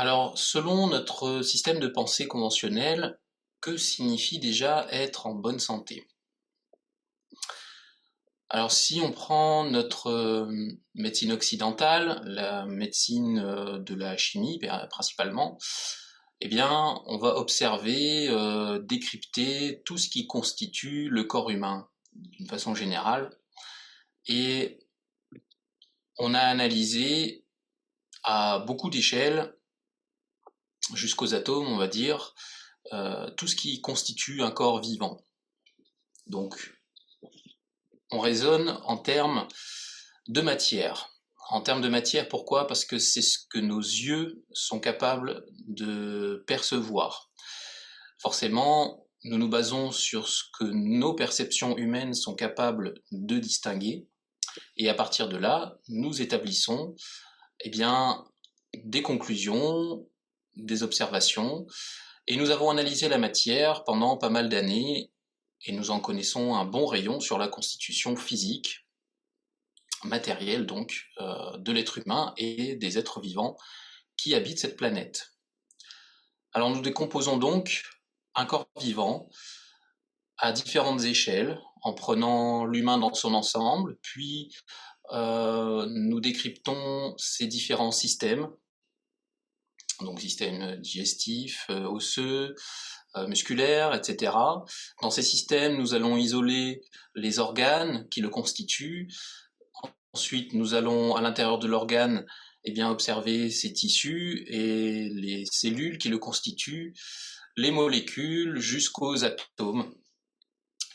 Alors, selon notre système de pensée conventionnel, que signifie déjà être en bonne santé? Alors, si on prend notre médecine occidentale, la médecine de la chimie principalement, eh bien, on va observer, décrypter tout ce qui constitue le corps humain d'une façon générale, et on a analysé à beaucoup d'échelles, jusqu'aux atomes, on va dire, tout ce qui constitue un corps vivant. Donc, on raisonne en termes de matière. En termes de matière, pourquoi? Parce que c'est ce que nos yeux sont capables de percevoir. Forcément, nous nous basons sur ce que nos perceptions humaines sont capables de distinguer, et à partir de là, nous établissons eh bien, des conclusions, des observations, et nous avons analysé la matière pendant pas mal d'années, et nous en connaissons un bon rayon sur la constitution physique, matérielle donc, de l'être humain et des êtres vivants qui habitent cette planète. Alors nous décomposons donc un corps vivant à différentes échelles, en prenant l'humain dans son ensemble, puis nous décryptons ces différents systèmes, donc système digestif, osseux, musculaire, etc. Dans ces systèmes, nous allons isoler les organes qui le constituent. Ensuite, nous allons, à l'intérieur de l'organe, eh bien, observer ses tissus et les cellules qui le constituent, les molécules jusqu'aux atomes,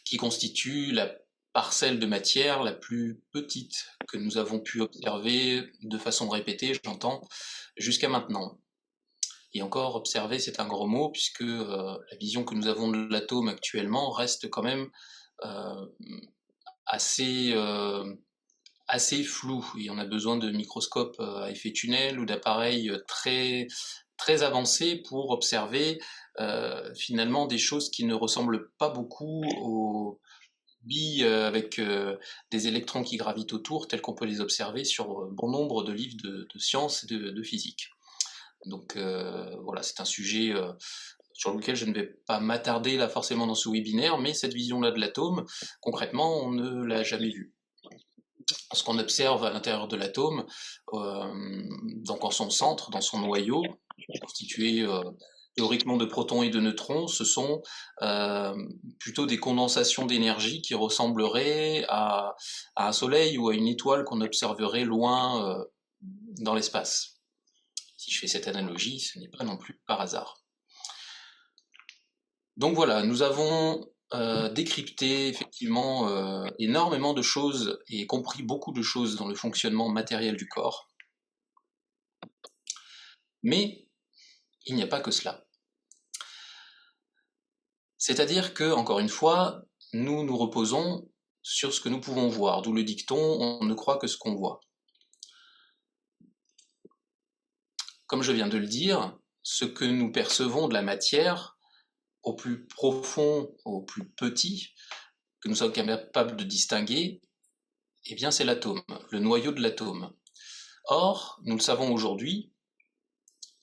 qui constituent la parcelle de matière la plus petite que nous avons pu observer de façon répétée, j'entends, jusqu'à maintenant. Et encore, observer, c'est un gros mot, puisque la vision que nous avons de l'atome actuellement reste quand même euh, assez, assez floue. Et on a besoin de microscopes à effet tunnel ou d'appareils très, très avancés pour observer finalement des choses qui ne ressemblent pas beaucoup aux billes avec des électrons qui gravitent autour, tels qu'on peut les observer sur bon nombre de livres de sciences et de physique. Donc voilà, c'est un sujet sur lequel je ne vais pas m'attarder là forcément dans ce webinaire, mais cette vision-là de l'atome, concrètement, on ne l'a jamais vue. Ce qu'on observe à l'intérieur de l'atome, donc en son centre, dans son noyau, constitué théoriquement de protons et de neutrons, ce sont plutôt des condensations d'énergie qui ressembleraient à un soleil ou à une étoile qu'on observerait loin dans l'espace. Si je fais cette analogie, ce n'est pas non plus par hasard. Donc voilà, nous avons décrypté effectivement énormément de choses et compris beaucoup de choses dans le fonctionnement matériel du corps. Mais il n'y a pas que cela. C'est-à-dire que, encore une fois, nous nous reposons sur ce que nous pouvons voir, d'où le dicton « on ne croit que ce qu'on voit ». Comme je viens de le dire, ce que nous percevons de la matière, au plus profond, au plus petit, que nous sommes capables de distinguer, eh bien c'est l'atome, le noyau de l'atome. Or, nous le savons aujourd'hui,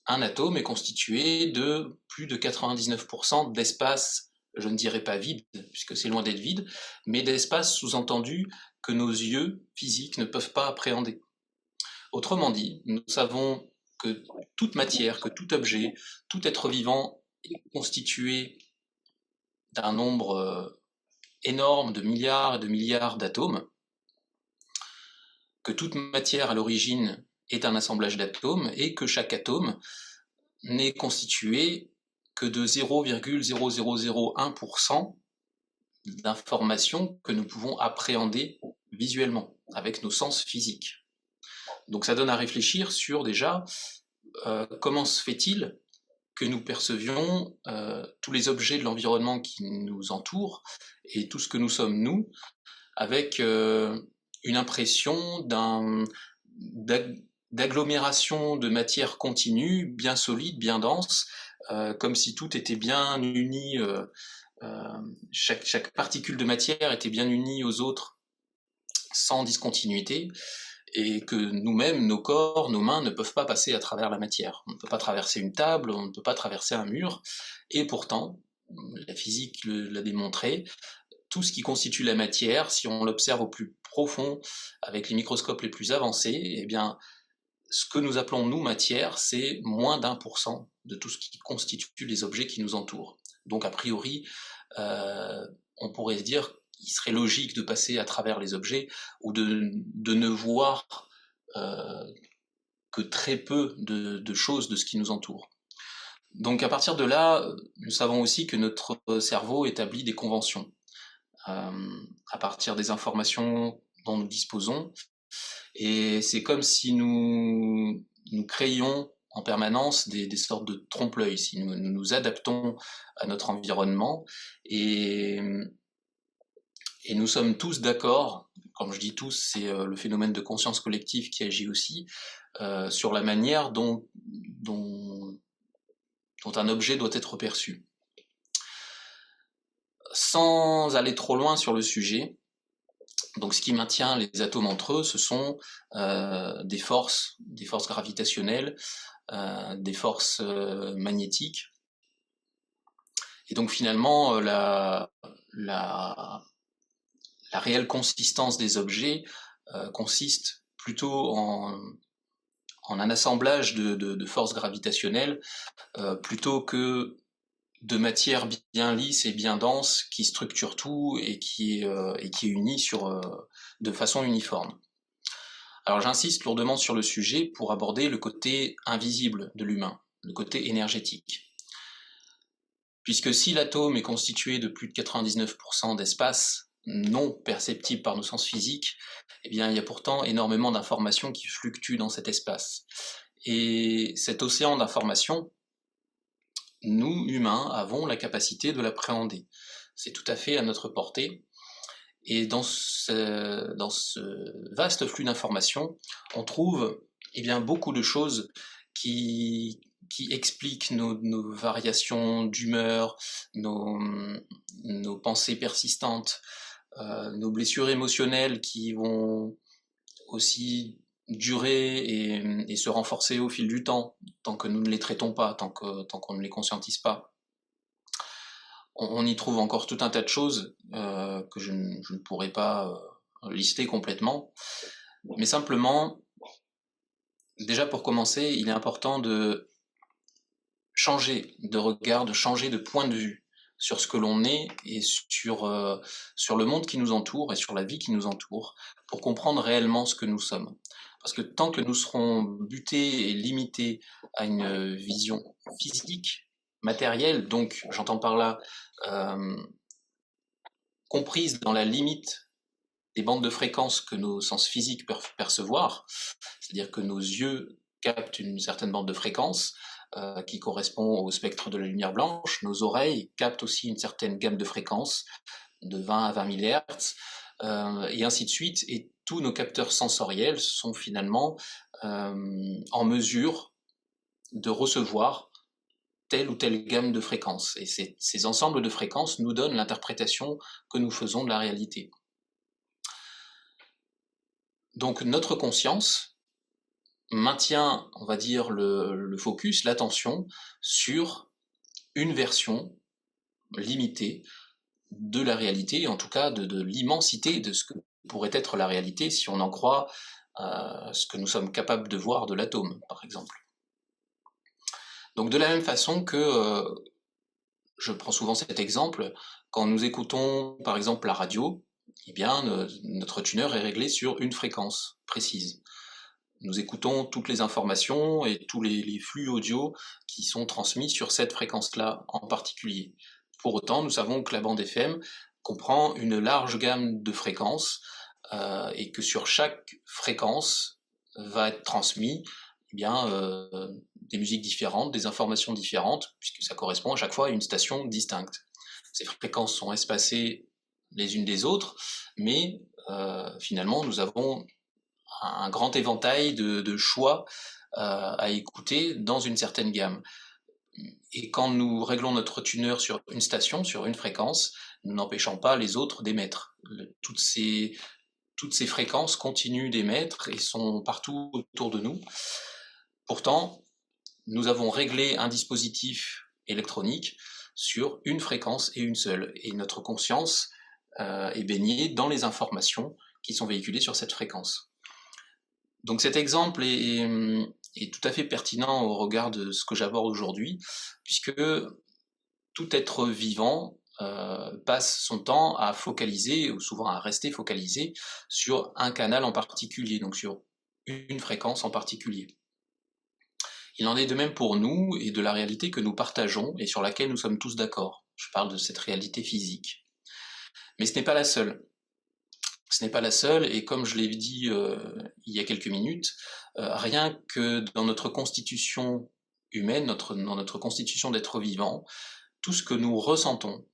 un atome est constitué de plus de 99% d'espace, je ne dirais pas vide, puisque c'est loin d'être vide, mais d'espace sous-entendu que nos yeux physiques ne peuvent pas appréhender. Autrement dit, nous savons que toute matière, que tout objet, tout être vivant est constitué d'un nombre énorme de milliards et de milliards d'atomes, que toute matière à l'origine est un assemblage d'atomes et que chaque atome n'est constitué que de 0,0001% d'informations que nous pouvons appréhender visuellement avec nos sens physiques. Donc ça donne à réfléchir sur déjà comment se fait-il que nous percevions tous les objets de l'environnement qui nous entourent et tout ce que nous sommes nous avec une impression d'agglomération de matière continue, bien solide, bien dense, comme si tout était bien uni, chaque particule de matière était bien unie aux autres sans discontinuité, et que nous-mêmes, nos corps, nos mains ne peuvent pas passer à travers la matière. On ne peut pas traverser une table, on ne peut pas traverser un mur, et pourtant, la physique l'a démontré, tout ce qui constitue la matière, si on l'observe au plus profond, avec les microscopes les plus avancés, eh bien, ce que nous appelons, nous, matière, c'est moins d'1% de tout ce qui constitue les objets qui nous entourent. Donc, a priori, on pourrait se dire qu'il serait logique de passer à travers les objets ou de ne voir que très peu de choses de ce qui nous entoure. Donc à partir de là, nous savons aussi que notre cerveau établit des conventions à partir des informations dont nous disposons. Et c'est comme si nous créions en permanence des sortes de trompe-l'œil, si nous nous adaptons à notre environnement. Et nous sommes tous d'accord, comme je dis tous, c'est le phénomène de conscience collective qui agit aussi, sur la manière dont un objet doit être perçu. Sans aller trop loin sur le sujet, donc ce qui maintient les atomes entre eux, ce sont des forces gravitationnelles, des forces magnétiques. Et donc finalement, la réelle consistance des objets consiste plutôt en un assemblage de forces gravitationnelles plutôt que de matière bien lisse et bien dense qui structure tout et qui est unie de façon uniforme. Alors j'insiste lourdement sur le sujet pour aborder le côté invisible de l'humain, le côté énergétique. Puisque si l'atome est constitué de plus de 99% d'espace non perceptible par nos sens physiques, eh bien il y a pourtant énormément d'informations qui fluctuent dans cet espace. Et cet océan d'informations, nous, humains, avons la capacité de l'appréhender. C'est tout à fait à notre portée. Et dans ce vaste flux d'informations, on trouve bien, beaucoup de choses qui expliquent nos variations d'humeur, nos pensées persistantes, nos blessures émotionnelles qui vont aussi durer et se renforcer au fil du temps, tant que nous ne les traitons pas, tant qu'on ne les conscientise pas. On y trouve encore tout un tas de choses que je ne pourrais pas lister complètement, mais simplement, déjà pour commencer, il est important de changer de regard, de changer de point de vue sur ce que l'on est et sur le monde qui nous entoure et sur la vie qui nous entoure, pour comprendre réellement ce que nous sommes. Parce que tant que nous serons butés et limités à une vision physique, matérielle, donc j'entends par là comprise dans la limite des bandes de fréquences que nos sens physiques peuvent percevoir, c'est-à-dire que nos yeux captent une certaine bande de fréquences qui correspond au spectre de la lumière blanche, nos oreilles captent aussi une certaine gamme de fréquences, de 20 à 20 000 Hz, et ainsi de suite, et tous nos capteurs sensoriels sont finalement en mesure de recevoir telle ou telle gamme de fréquences. Et ces ensembles de fréquences nous donnent l'interprétation que nous faisons de la réalité. Donc notre conscience maintient, on va dire, le focus, l'attention sur une version limitée de la réalité, en tout cas de l'immensité de ce que pourrait être la réalité si on en croit ce que nous sommes capables de voir de l'atome, par exemple. Donc de la même façon que, je prends souvent cet exemple, quand nous écoutons par exemple la radio, eh bien notre tuner est réglé sur une fréquence précise. Nous écoutons toutes les informations et tous les flux audio qui sont transmis sur cette fréquence-là en particulier. Pour autant, nous savons que la bande FM comprend une large gamme de fréquences et que sur chaque fréquence va être transmis des musiques différentes, des informations différentes, puisque ça correspond à chaque fois à une station distincte. Ces fréquences sont espacées les unes des autres, mais finalement nous avons un grand éventail de choix à écouter dans une certaine gamme. Et quand nous réglons notre tuner sur une station, sur une fréquence, nous n'empêchons pas les autres d'émettre. Toutes ces toutes ces fréquences continuent d'émettre et sont partout autour de nous. Pourtant, nous avons réglé un dispositif électronique sur une fréquence et une seule, et notre conscience est baignée dans les informations qui sont véhiculées sur cette fréquence. Donc cet exemple est tout à fait pertinent au regard de ce que j'aborde aujourd'hui, puisque tout être vivant passe son temps à focaliser, ou souvent à rester focalisé, sur un canal en particulier, donc sur une fréquence en particulier. Il en est de même pour nous et de la réalité que nous partageons et sur laquelle nous sommes tous d'accord. Je parle de cette réalité physique. Mais ce n'est pas la seule. Ce n'est pas la seule, et comme je l'ai dit il y a quelques minutes, rien que dans notre constitution humaine, dans notre constitution d'être vivant, tout ce que nous ressentons,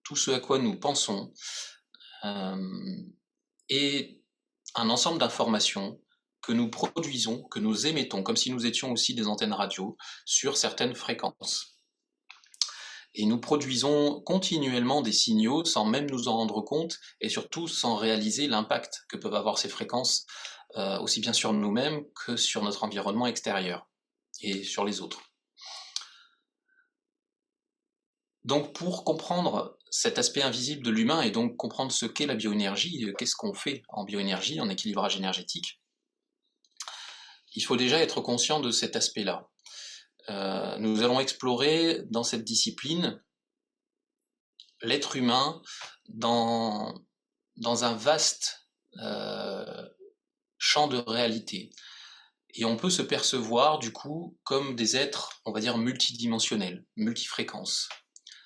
tout ce à quoi nous pensons, est un ensemble d'informations que nous produisons, que nous émettons, comme si nous étions aussi des antennes radio, sur certaines fréquences. Et nous produisons continuellement des signaux sans même nous en rendre compte, et surtout sans réaliser l'impact que peuvent avoir ces fréquences, aussi bien sur nous-mêmes que sur notre environnement extérieur, et sur les autres. Donc pour comprendre cet aspect invisible de l'humain, et donc comprendre ce qu'est la bioénergie, qu'est-ce qu'on fait en bioénergie, en équilibrage énergétique, il faut déjà être conscient de cet aspect-là. Nous allons explorer dans cette discipline l'être humain dans un vaste champ de réalité. Et on peut se percevoir du coup comme des êtres, on va dire, multidimensionnels, multifréquences.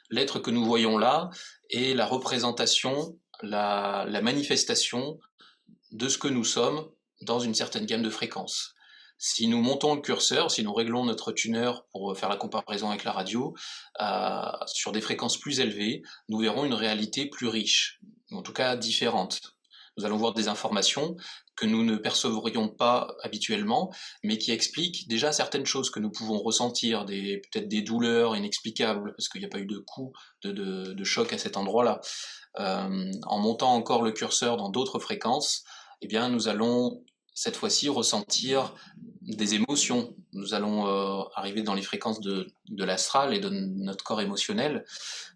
L'être que nous voyons là est la représentation, la manifestation de ce que nous sommes dans une certaine gamme de fréquences. Si nous montons le curseur, si nous réglons notre tuner pour faire la comparaison avec la radio, sur des fréquences plus élevées, nous verrons une réalité plus riche, en tout cas différente. Nous allons voir des informations que nous ne percevrions pas habituellement, mais qui expliquent déjà certaines choses que nous pouvons ressentir, peut-être des douleurs inexplicables, parce qu'il n'y a pas eu de coup, de choc à cet endroit-là. En montant encore le curseur dans d'autres fréquences, eh bien, nous allons cette fois-ci ressentir des émotions. Nous allons arriver dans les fréquences de l'astral et de notre corps émotionnel,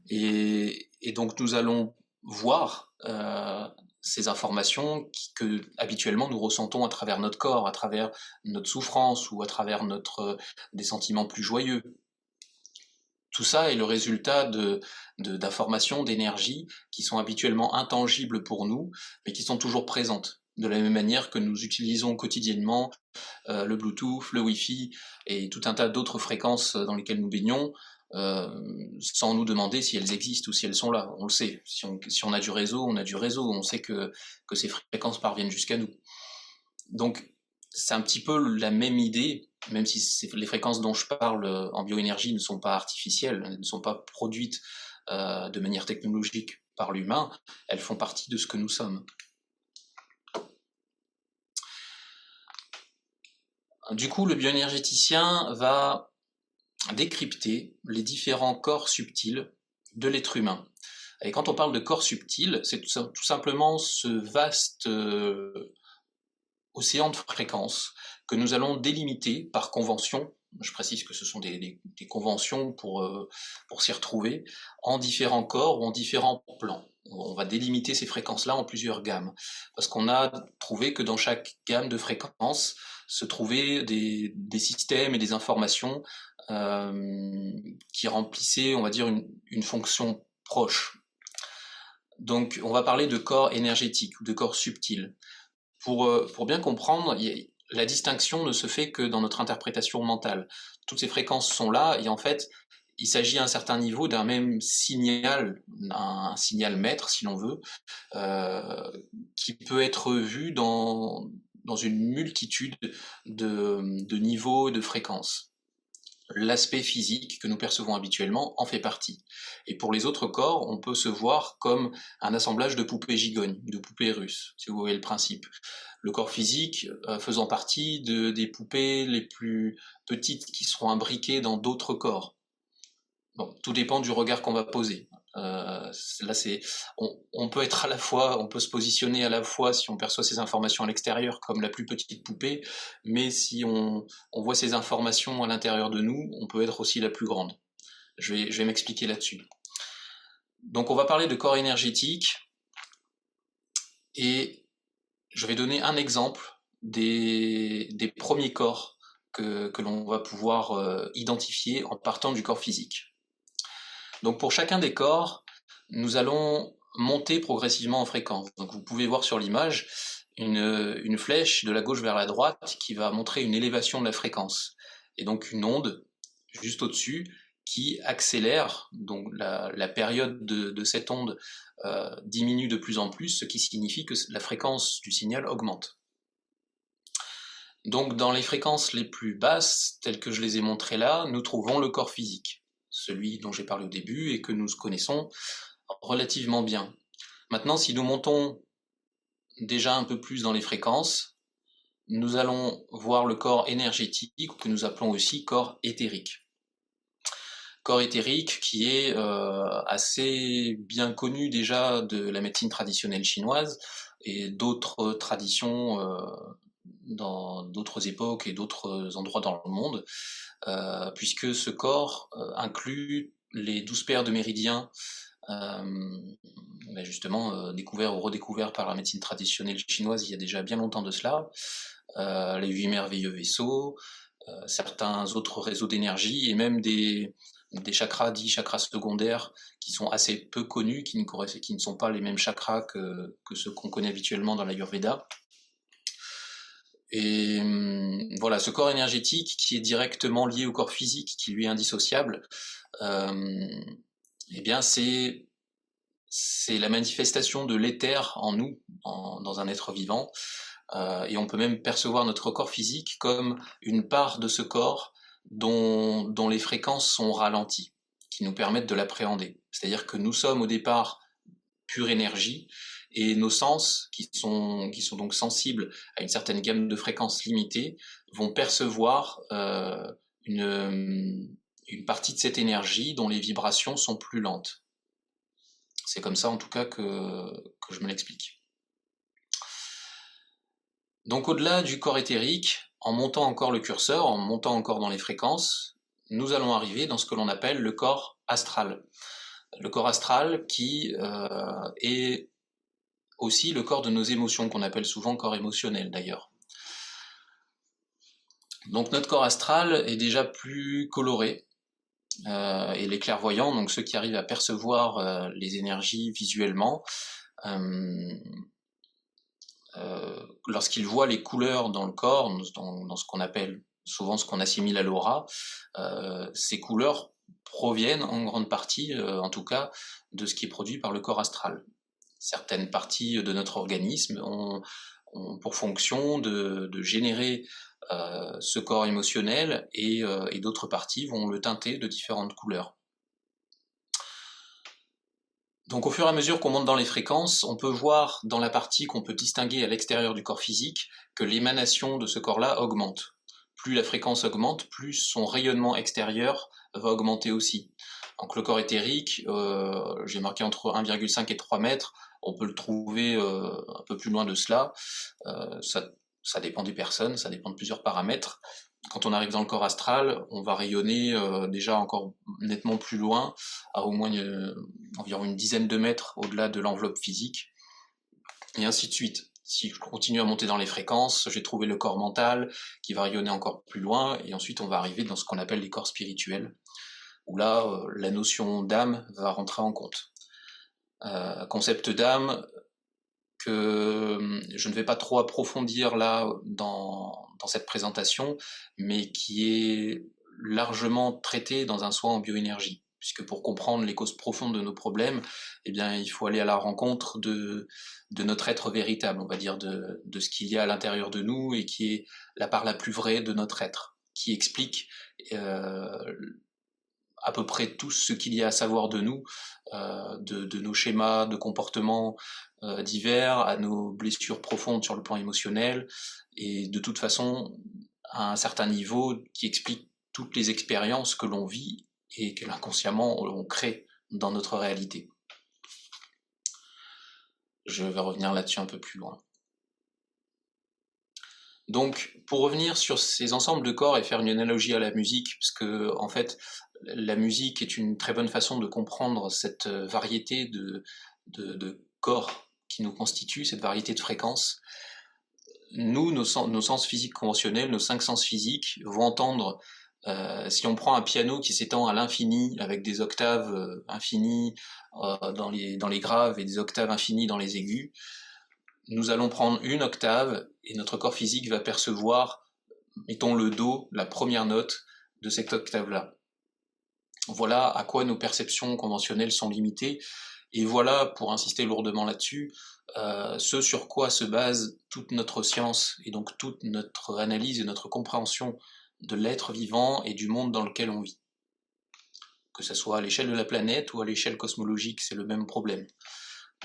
et donc nous allons voir ces informations que habituellement nous ressentons à travers notre corps, à travers notre souffrance ou à travers des sentiments plus joyeux. Tout ça est le résultat d'informations, d'énergie qui sont habituellement intangibles pour nous, mais qui sont toujours présentes. De la même manière que nous utilisons quotidiennement le Bluetooth, le Wi-Fi et tout un tas d'autres fréquences dans lesquelles nous baignons, sans nous demander si elles existent ou si elles sont là. On le sait. Si on a du réseau, on a du réseau. On sait que ces fréquences parviennent jusqu'à nous. Donc, c'est un petit peu la même idée, même si les fréquences dont je parle en bioénergie ne sont pas artificielles, elles ne sont pas produites de manière technologique par l'humain, elles font partie de ce que nous sommes. Du coup, le bioénergéticien va décrypter les différents corps subtils de l'être humain. Et quand on parle de corps subtil, c'est tout simplement ce vaste océan de fréquences que nous allons délimiter par convention. Je précise que ce sont des conventions pour s'y retrouver, en différents corps ou en différents plans. On va délimiter ces fréquences-là en plusieurs gammes, parce qu'on a trouvé que dans chaque gamme de fréquences se trouvaient des systèmes et des informations qui remplissaient, on va dire, une fonction proche. Donc on va parler de corps énergétiques ou de corps subtils. Pour bien comprendre, la distinction ne se fait que dans notre interprétation mentale. Toutes ces fréquences sont là, et en fait, il s'agit à un certain niveau d'un même signal, un signal maître, si l'on veut, qui peut être vu dans une multitude de niveaux de fréquences. L'aspect physique que nous percevons habituellement en fait partie. Et pour les autres corps, on peut se voir comme un assemblage de poupées gigognes, de poupées russes, si vous voyez le principe. Le corps physique faisant partie des poupées les plus petites qui seront imbriquées dans d'autres corps. Bon, tout dépend du regard qu'on va poser. Là, on peut être à la fois, on peut se positionner à la fois si on perçoit ces informations à l'extérieur comme la plus petite poupée, mais si on voit ces informations à l'intérieur de nous, on peut être aussi la plus grande. Je vais m'expliquer là-dessus. Donc on va parler de corps énergétique et je vais donner un exemple des premiers corps que l'on va pouvoir identifier en partant du corps physique. Donc pour chacun des corps, nous allons monter progressivement en fréquence. Donc vous pouvez voir sur l'image une flèche de la gauche vers la droite qui va montrer une élévation de la fréquence. Et donc une onde juste au-dessus qui accélère, donc la période de cette onde diminue de plus en plus, ce qui signifie que la fréquence du signal augmente. Donc dans les fréquences les plus basses, telles que je les ai montrées là, nous trouvons le corps physique, celui dont j'ai parlé au début et que nous connaissons relativement bien. Maintenant, si nous montons déjà un peu plus dans les fréquences, nous allons voir le corps énergétique, que nous appelons aussi corps éthérique. Corps éthérique qui est assez bien connu déjà de la médecine traditionnelle chinoise et d'autres traditions dans d'autres époques et d'autres endroits dans le monde, puisque ce corps inclut les 12 paires de méridiens justement découvert ou redécouvert par la médecine traditionnelle chinoise il y a déjà bien longtemps de cela, les 8 merveilleux vaisseaux, certains autres réseaux d'énergie et même des chakras dits chakras secondaires qui sont assez peu connus, qui ne sont pas les mêmes chakras que ceux qu'on connaît habituellement dans l'Ayurveda. Et voilà, ce corps énergétique qui est directement lié au corps physique, qui lui est indissociable, eh bien c'est la manifestation de l'éther en nous, dans un être vivant, et on peut même percevoir notre corps physique comme une part de ce corps dont les fréquences sont ralenties, qui nous permettent de l'appréhender. C'est-à-dire que nous sommes au départ pure énergie, et nos sens, qui sont donc sensibles à une certaine gamme de fréquences limitées, vont percevoir une partie de cette énergie dont les vibrations sont plus lentes. C'est comme ça en tout cas que je me l'explique. Donc au-delà du corps éthérique, en montant encore le curseur, en montant encore dans les fréquences, nous allons arriver dans ce que l'on appelle le corps astral. Le corps astral qui est aussi le corps de nos émotions, qu'on appelle souvent corps émotionnel d'ailleurs. Donc notre corps astral est déjà plus coloré, et les clairvoyants, donc ceux qui arrivent à percevoir les énergies visuellement, lorsqu'ils voient les couleurs dans le corps, dans ce qu'on appelle souvent ce qu'on assimile à l'aura, ces couleurs proviennent en grande partie, en tout cas, de ce qui est produit par le corps astral. Certaines parties de notre organisme ont pour fonction de générer ce corps émotionnel et d'autres parties vont le teinter de différentes couleurs. Donc au fur et à mesure qu'on monte dans les fréquences, on peut voir dans la partie qu'on peut distinguer à l'extérieur du corps physique que l'émanation de ce corps-là augmente. Plus la fréquence augmente, plus son rayonnement extérieur va augmenter aussi. Donc le corps éthérique, j'ai marqué entre 1,5 et 3 mètres, on peut le trouver un peu plus loin de cela. Ça dépend des personnes, ça dépend de plusieurs paramètres. Quand on arrive dans le corps astral, on va rayonner déjà encore nettement plus loin, à au moins environ une dizaine de mètres au-delà de l'enveloppe physique, et ainsi de suite. Si je continue à monter dans les fréquences, j'ai trouvé le corps mental qui va rayonner encore plus loin, et ensuite on va arriver dans ce qu'on appelle les corps spirituels, où là, la notion d'âme va rentrer en compte. Concept d'âme que je ne vais pas trop approfondir là dans cette présentation, mais qui est largement traité dans un soin en bioénergie. Puisque pour comprendre les causes profondes de nos problèmes, eh bien, il faut aller à la rencontre de notre être véritable, on va dire, de ce qu'il y a à l'intérieur de nous et qui est la part la plus vraie de notre être, qui explique à peu près tout ce qu'il y a à savoir de nous, de nos schémas de comportement divers, à nos blessures profondes sur le plan émotionnel, et de toute façon, à un certain niveau, qui explique toutes les expériences que l'on vit et que inconsciemment on crée dans notre réalité. Je vais revenir là-dessus un peu plus loin. Donc, pour revenir sur ces ensembles de corps et faire une analogie à la musique, parce que en fait, la musique est une très bonne façon de comprendre cette variété de corps qui nous constitue, cette variété de fréquences. Nous, nos sens physiques conventionnels, nos 5 sens physiques, vont entendre, si on prend un piano qui s'étend à l'infini, avec des octaves infinies dans les graves et des octaves infinies dans les aigus, nous allons prendre une octave et notre corps physique va percevoir, mettons le Do, la première note de cette octave-là. Voilà à quoi nos perceptions conventionnelles sont limitées, et voilà, pour insister lourdement là-dessus, ce sur quoi se base toute notre science et donc toute notre analyse et notre compréhension de l'être vivant et du monde dans lequel on vit. Que ce soit à l'échelle de la planète ou à l'échelle cosmologique, c'est le même problème.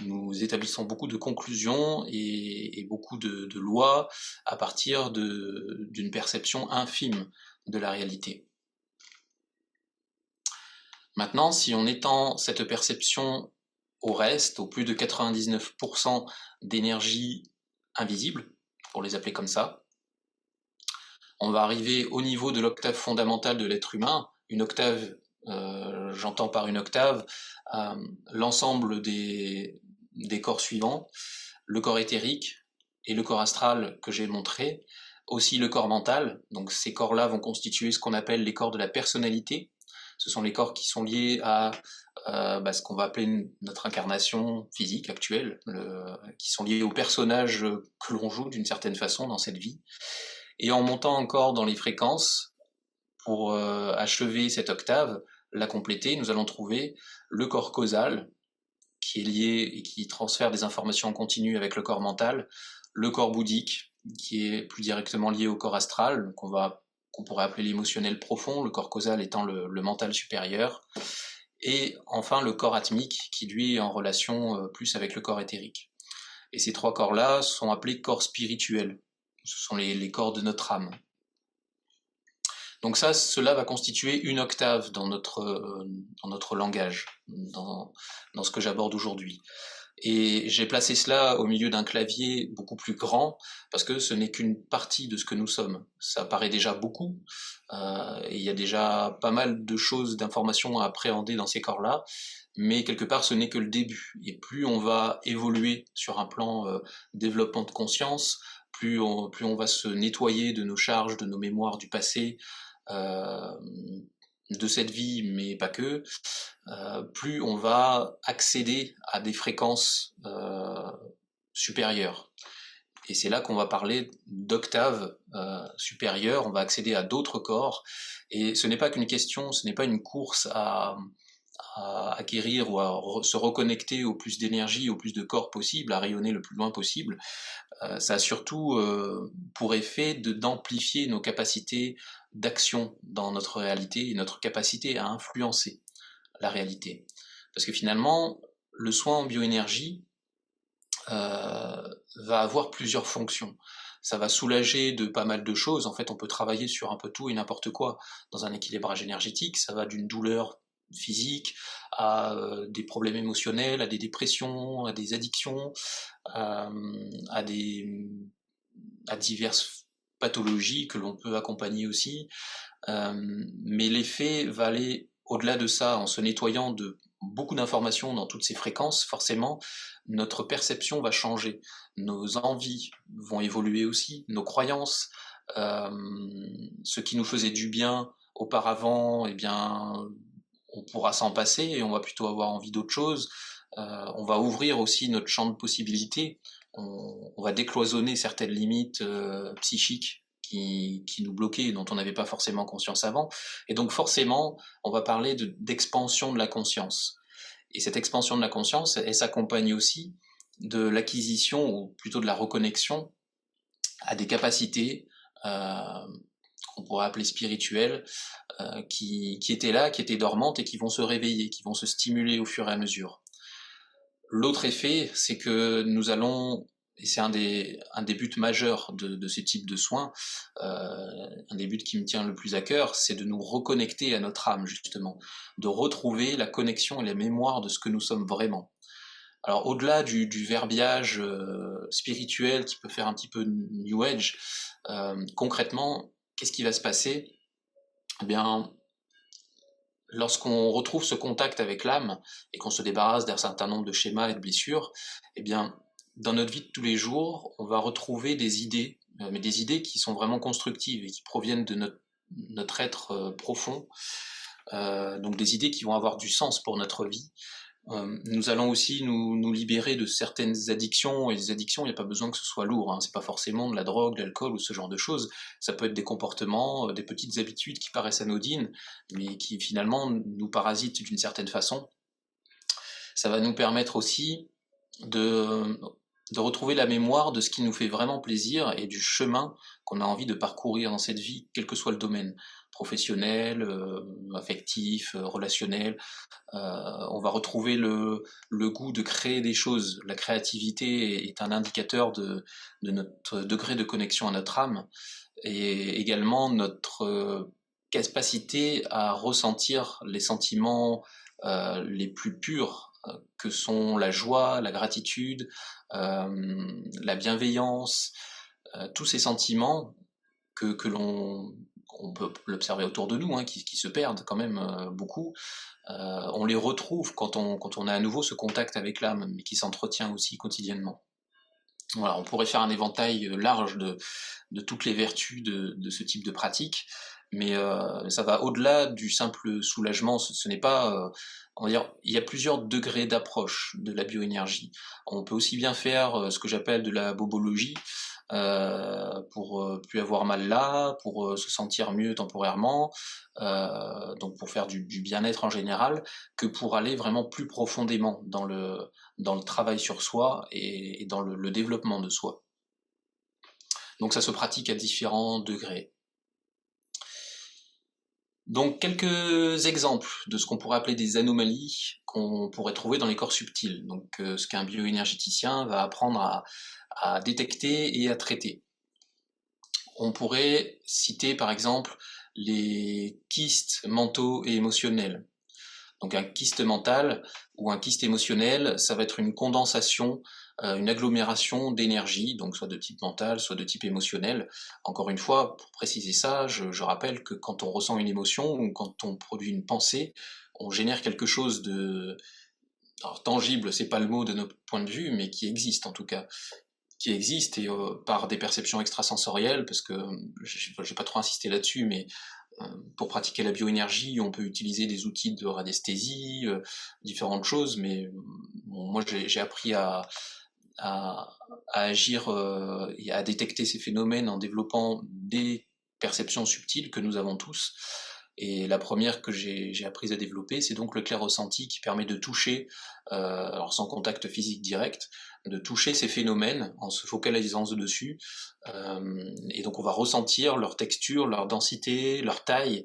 Nous établissons beaucoup de conclusions et beaucoup de lois à partir d'une perception infime de la réalité. Maintenant, si on étend cette perception au reste, aux plus de 99% d'énergie invisible, pour les appeler comme ça, on va arriver au niveau de l'octave fondamentale de l'être humain. Une octave, j'entends par une octave l'ensemble des corps suivants, le corps éthérique et le corps astral que j'ai montré, aussi le corps mental. Donc ces corps-là vont constituer ce qu'on appelle les corps de la personnalité. Ce sont les corps qui sont liés à ce qu'on va appeler notre incarnation physique actuelle, qui sont liés au personnage que l'on joue d'une certaine façon dans cette vie. Et en montant encore dans les fréquences, pour achever cette octave, la compléter, nous allons trouver le corps causal, qui est lié et qui transfère des informations en continu avec le corps mental, le corps bouddhique, qui est plus directement lié au corps astral, qu'on pourrait appeler l'émotionnel profond, le corps causal étant le mental supérieur, et enfin le corps atmique, qui lui est en relation plus avec le corps éthérique. Et ces 3 corps-là sont appelés corps spirituels, ce sont les corps de notre âme. Donc cela va constituer une octave dans notre langage, dans ce que j'aborde aujourd'hui. Et j'ai placé cela au milieu d'un clavier beaucoup plus grand, parce que ce n'est qu'une partie de ce que nous sommes. Ça paraît déjà beaucoup, et il y a déjà pas mal de choses, d'informations à appréhender dans ces corps-là, mais quelque part ce n'est que le début. Et plus on va évoluer sur un plan développement de conscience, plus on va se nettoyer de nos charges, de nos mémoires du passé, de cette vie, mais pas que, plus on va accéder à des fréquences supérieures. Et c'est là qu'on va parler d'octaves supérieures, on va accéder à d'autres corps, et ce n'est pas qu'une question, ce n'est pas une course à acquérir ou à se reconnecter au plus d'énergie, au plus de corps possible, à rayonner le plus loin possible. Ça a surtout pour effet d'amplifier nos capacités d'action dans notre réalité et notre capacité à influencer la réalité. Parce que finalement, le soin en bioénergie va avoir plusieurs fonctions. Ça va soulager de pas mal de choses. En fait, on peut travailler sur un peu tout et n'importe quoi dans un équilibrage énergétique. Ça va d'une douleur physique à des problèmes émotionnels, à des dépressions, à des addictions, à diverses pathologies que l'on peut accompagner aussi. Mais l'effet va aller au-delà de ça, en se nettoyant de beaucoup d'informations dans toutes ces fréquences, forcément, notre perception va changer. Nos envies vont évoluer aussi, nos croyances, ce qui nous faisait du bien auparavant, eh bien, on pourra s'en passer et on va plutôt avoir envie d'autre chose. On va ouvrir aussi notre champ de possibilités. On va décloisonner certaines limites psychiques qui nous bloquaient et dont on n'avait pas forcément conscience avant. Et donc forcément, on va parler d'expansion de la conscience. Et cette expansion de la conscience, elle s'accompagne aussi de l'acquisition, ou plutôt de la reconnexion, à des capacités qu'on pourrait appeler spirituelles, qui étaient là, qui étaient dormantes et qui vont se réveiller, qui vont se stimuler au fur et à mesure. L'autre effet, c'est que nous allons et c'est un des buts majeurs de ce type de soins, un des buts qui me tient le plus à cœur, c'est de nous reconnecter à notre âme, justement, de retrouver la connexion et la mémoire de ce que nous sommes vraiment. Alors au-delà du verbiage spirituel qui peut faire un petit peu New Age, concrètement, qu'est-ce qui va se passer? Eh bien, lorsqu'on retrouve ce contact avec l'âme et qu'on se débarrasse d'un certain nombre de schémas et de blessures, eh bien, dans notre vie de tous les jours, on va retrouver des idées, mais des idées qui sont vraiment constructives et qui proviennent de notre être profond, donc des idées qui vont avoir du sens pour notre vie. Nous allons aussi nous libérer de certaines addictions, et les addictions, il n'y a pas besoin que ce soit lourd, hein. C'est pas forcément de la drogue, de l'alcool ou ce genre de choses, ça peut être des comportements, des petites habitudes qui paraissent anodines, mais qui finalement nous parasitent d'une certaine façon. Ça va nous permettre aussi de, de retrouver la mémoire de ce qui nous fait vraiment plaisir et du chemin qu'on a envie de parcourir dans cette vie, quel que soit le domaine, professionnel, affectif, relationnel. On va retrouver le goût de créer des choses. La créativité est un indicateur de notre degré de connexion à notre âme et également notre capacité à ressentir les sentiments les plus purs que sont la joie, la gratitude, la bienveillance, tous ces sentiments que on peut l'observer autour de nous, hein, qui se perdent quand même beaucoup. On les retrouve quand on a à nouveau ce contact avec l'âme, mais qui s'entretient aussi quotidiennement. Voilà, on pourrait faire un éventail large de toutes les vertus de ce type de pratique, mais ça va au-delà du simple soulagement. Ce n'est pas, on va dire, il y a plusieurs degrés d'approche de la bioénergie. On peut aussi bien faire ce que j'appelle de la bobologie, pour plus avoir mal là, pour se sentir mieux temporairement, donc pour faire du bien-être en général, que pour aller vraiment plus profondément dans le travail sur soi et dans le développement de soi. Donc ça se pratique à différents degrés. Donc quelques exemples de ce qu'on pourrait appeler des anomalies qu'on pourrait trouver dans les corps subtils, donc ce qu'un bioénergéticien va apprendre à détecter et à traiter. On pourrait citer par exemple les kystes mentaux et émotionnels. Donc un kyste mental ou un kyste émotionnel, ça va être une condensation, une agglomération d'énergie, donc soit de type mental, soit de type émotionnel. Encore une fois, pour préciser ça, je rappelle que quand on ressent une émotion ou quand on produit une pensée, on génère quelque chose de... Alors tangible, c'est pas le mot de notre point de vue, mais qui existe en tout cas, qui existe et par des perceptions extrasensorielles, parce que j'ai pas trop insisté là-dessus, mais pour pratiquer la bioénergie, on peut utiliser des outils de radiesthésie, différentes choses, mais bon, moi j'ai appris à, à agir et à détecter ces phénomènes en développant des perceptions subtiles que nous avons tous. Et la première que j'ai apprise à développer, c'est donc le clair ressenti qui permet de toucher, alors sans contact physique direct, de toucher ces phénomènes en se focalisant dessus. Et donc on va ressentir leur texture, leur densité, leur taille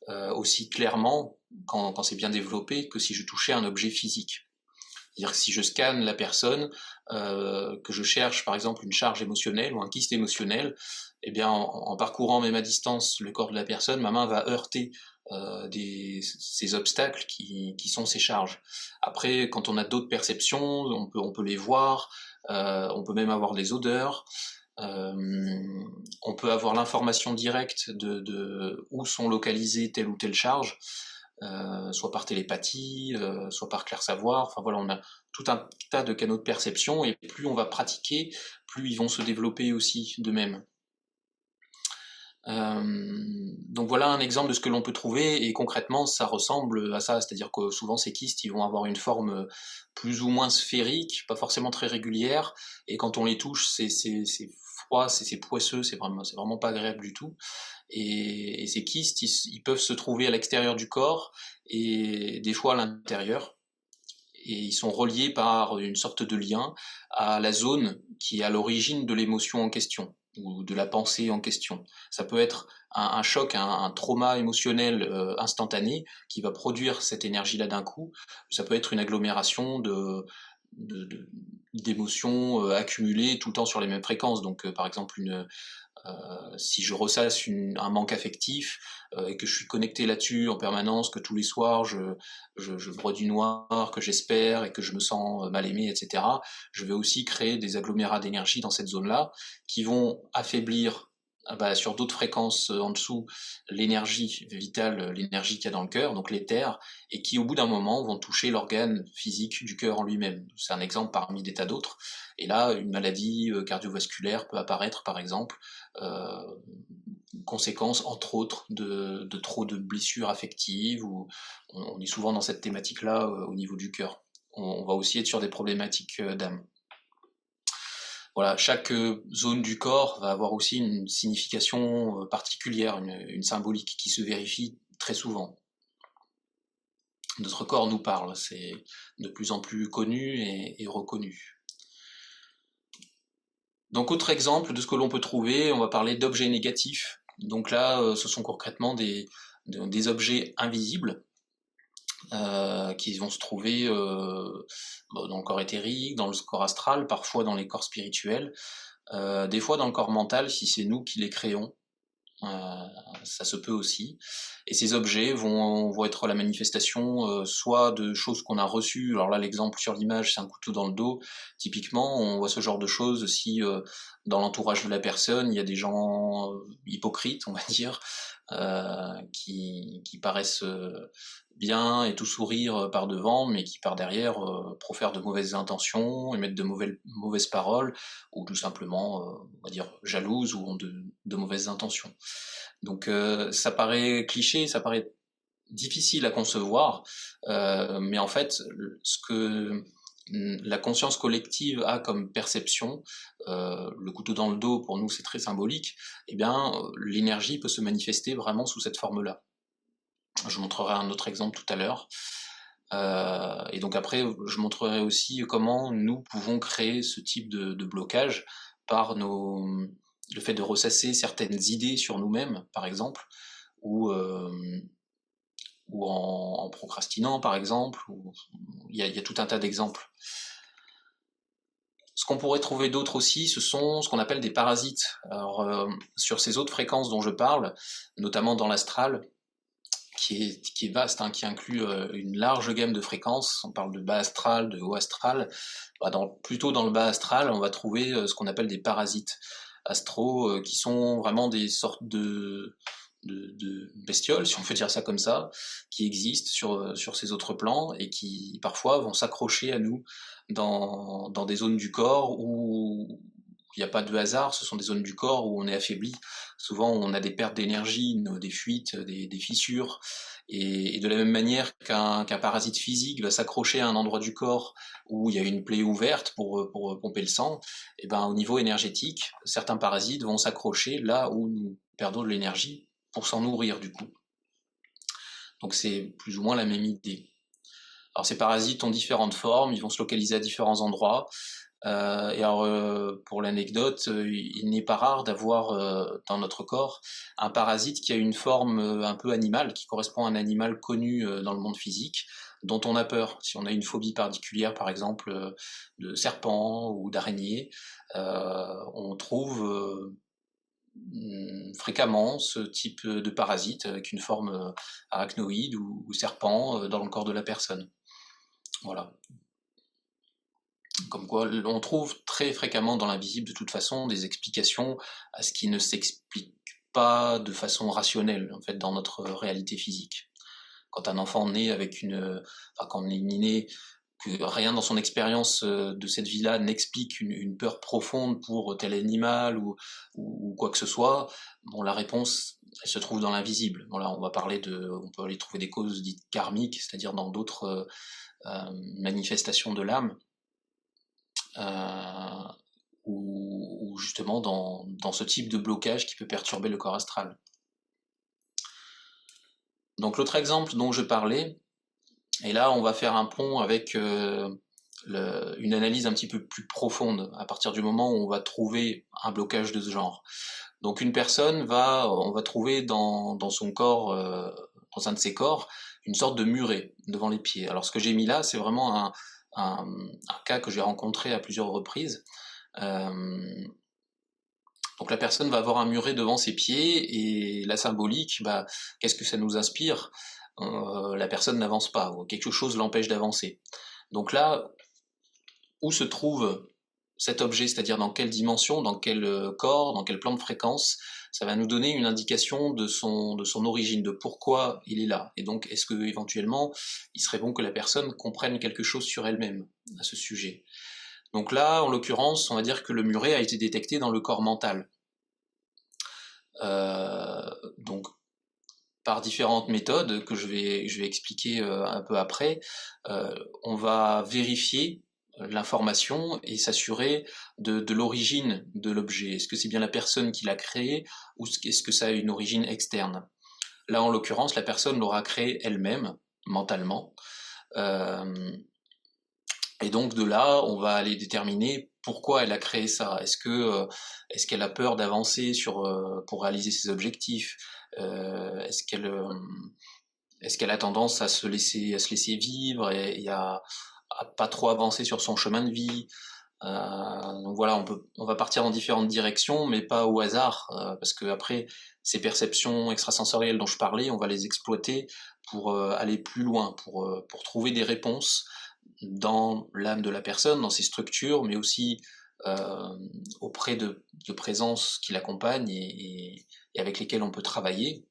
aussi clairement quand c'est bien développé que si je touchais un objet physique. C'est-à-dire que si je scanne la personne, que je cherche par exemple une charge émotionnelle ou un kyste émotionnel, eh bien en parcourant même à distance le corps de la personne, ma main va heurter ces obstacles qui sont ces charges. Après, quand on a d'autres perceptions, on peut les voir, on peut même avoir des odeurs. On peut avoir l'information directe de où sont localisées telle ou telle charge, soit par télépathie, soit par clair savoir. Enfin voilà, on a tout un tas de canaux de perception et plus on va pratiquer, plus ils vont se développer aussi d'eux-mêmes. Donc voilà un exemple de ce que l'on peut trouver et concrètement ça ressemble à ça, c'est-à-dire que souvent ces kystes ils vont avoir une forme plus ou moins sphérique, pas forcément très régulière et quand on les touche c'est froid, c'est poisseux, c'est vraiment pas agréable du tout et ces kystes ils peuvent se trouver à l'extérieur du corps et des fois à l'intérieur et ils sont reliés par une sorte de lien à la zone qui est à l'origine de l'émotion en question ou de la pensée en question. Ça peut être un choc, un trauma émotionnel instantané qui va produire cette énergie-là d'un coup. Ça peut être une agglomération d'émotions accumulées tout le temps sur les mêmes fréquences. Donc par exemple si je ressasse un manque affectif et que je suis connecté là-dessus en permanence, que tous les soirs je broie du noir, que j'espère et que je me sens mal aimé, etc., je vais aussi créer des agglomérats d'énergie dans cette zone-là qui vont affaiblir sur d'autres fréquences en dessous l'énergie vitale, l'énergie qu'il y a dans le cœur, donc l'éther, et qui au bout d'un moment vont toucher l'organe physique du cœur en lui-même. C'est un exemple parmi des tas d'autres. Et là, une maladie cardiovasculaire peut apparaître, par exemple, conséquence, entre autres, de trop de blessures affectives, ou on est souvent dans cette thématique-là au niveau du cœur. On va aussi être sur des problématiques d'âme. Voilà, chaque zone du corps va avoir aussi une signification particulière, une symbolique qui se vérifie très souvent. Notre corps nous parle, c'est de plus en plus connu et reconnu. Donc autre exemple de ce que l'on peut trouver, on va parler d'objets négatifs. Donc là, ce sont concrètement des objets invisibles qui vont se trouver dans le corps éthérique, dans le corps astral, parfois dans les corps spirituels, des fois dans le corps mental si c'est nous qui les créons. Ça se peut aussi. Et ces objets vont être la manifestation soit de choses qu'on a reçues. Alors là, l'exemple sur l'image, c'est un couteau dans le dos. Typiquement, on voit ce genre de choses si dans l'entourage de la personne, il y a des gens hypocrites, on va dire, qui paraissent bien et tout sourire par devant, mais qui par derrière profèrent de mauvaises intentions, émettent de mauvaises paroles, ou tout simplement, on va dire, jalouses ou ont de mauvaises intentions. Donc ça paraît cliché, ça paraît difficile à concevoir, mais en fait, ce que la conscience collective a comme perception, le couteau dans le dos, pour nous c'est très symbolique, eh bien l'énergie peut se manifester vraiment sous cette forme-là. Je montrerai un autre exemple tout à l'heure. Et donc après, je montrerai aussi comment nous pouvons créer ce type de blocage par le fait de ressasser certaines idées sur nous-mêmes, par exemple, ou en procrastinant, par exemple. Il y a tout un tas d'exemples. Ce qu'on pourrait trouver d'autres aussi, ce sont ce qu'on appelle des parasites. Alors, sur ces autres fréquences dont je parle, notamment dans l'astral, qui est vaste, hein, qui inclut une large gamme de fréquences. On parle de bas astral, de haut astral. Plutôt dans le bas astral, on va trouver ce qu'on appelle des parasites astraux, qui sont vraiment des sortes de bestioles, si on peut dire ça comme ça, qui existent sur ces autres plans et qui parfois vont s'accrocher à nous dans des zones du corps où il n'y a pas de hasard, ce sont des zones du corps où on est affaibli. Souvent, on a des pertes d'énergie, des fuites, des fissures. Et de la même manière qu'un parasite physique va s'accrocher à un endroit du corps où il y a une plaie ouverte pour pomper le sang, et ben, au niveau énergétique, certains parasites vont s'accrocher là où nous perdons de l'énergie pour s'en nourrir du coup. Donc c'est plus ou moins la même idée. Alors ces parasites ont différentes formes, ils vont se localiser à différents endroits. Et alors, pour l'anecdote, il n'est pas rare d'avoir dans notre corps un parasite qui a une forme un peu animale, qui correspond à un animal connu dans le monde physique, dont on a peur. Si on a une phobie particulière, par exemple, de serpents ou d'araignées, on trouve fréquemment ce type de parasite avec une forme arachnoïde ou serpent dans le corps de la personne. Voilà. Comme quoi, on trouve très fréquemment dans l'invisible, de toute façon, des explications à ce qui ne s'explique pas de façon rationnelle, en fait, dans notre réalité physique. Quand un enfant naît quand on est né, que rien dans son expérience de cette vie-là n'explique une peur profonde pour tel animal ou quoi que ce soit, bon, la réponse, elle se trouve dans l'invisible. Voilà, on peut aller trouver des causes dites karmiques, c'est-à-dire dans d'autres manifestations de l'âme. Ou justement dans ce type de blocage qui peut perturber le corps astral. Donc l'autre exemple dont je parlais, et là on va faire un pont avec une analyse un petit peu plus profonde à partir du moment où on va trouver un blocage de ce genre. Donc une personne on va trouver dans son corps, dans un de ses corps, une sorte de muret devant les pieds. Alors ce que j'ai mis là, c'est vraiment un cas que j'ai rencontré à plusieurs reprises. Donc la personne va avoir un muret devant ses pieds et la symbolique, bah, qu'est-ce que ça nous inspire? La personne n'avance pas, ou quelque chose l'empêche d'avancer. Donc là, où se trouve cet objet, c'est-à-dire dans quelle dimension, dans quel corps, dans quel plan de fréquence, ça va nous donner une indication de son origine, de pourquoi il est là. Et donc, est-ce que éventuellement, il serait bon que la personne comprenne quelque chose sur elle-même à ce sujet. Donc là, en l'occurrence, on va dire que le muret a été détecté dans le corps mental. Donc, par différentes méthodes que je vais expliquer un peu après, on va vérifier l'information et s'assurer de l'origine de l'objet. Est-ce que c'est bien la personne qui l'a créé ou est-ce que ça a une origine externe? Là, en l'occurrence, la personne l'aura créé elle-même, mentalement. Et donc de là, on va aller déterminer pourquoi elle a créé ça. Est-ce qu'elle a peur d'avancer pour réaliser ses objectifs? Est-ce qu'elle a tendance à se laisser vivre et à pas trop avancer sur son chemin de vie? Donc voilà, on va partir dans différentes directions, mais pas au hasard, parce que après ces perceptions extrasensorielles dont je parlais, on va les exploiter pour aller plus loin, pour trouver des réponses dans l'âme de la personne, dans ses structures, mais aussi auprès de présences qui l'accompagnent et avec lesquelles on peut travailler.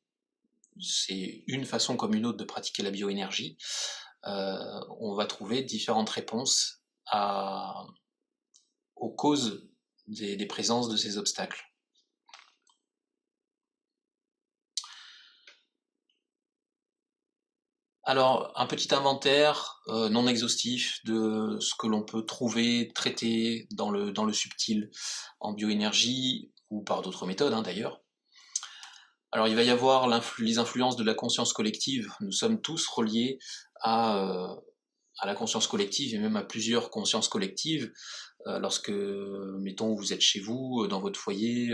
C'est une façon comme une autre de pratiquer la bioénergie. On va trouver différentes réponses aux causes des présences de ces obstacles. Alors, un petit inventaire non exhaustif de ce que l'on peut trouver, traiter dans le subtil, en bioénergie ou par d'autres méthodes d'ailleurs. Alors, il va y avoir les influences de la conscience collective. Nous sommes tous reliés à la conscience collective et même à plusieurs consciences collectives. Lorsque, mettons, vous êtes chez vous, dans votre foyer,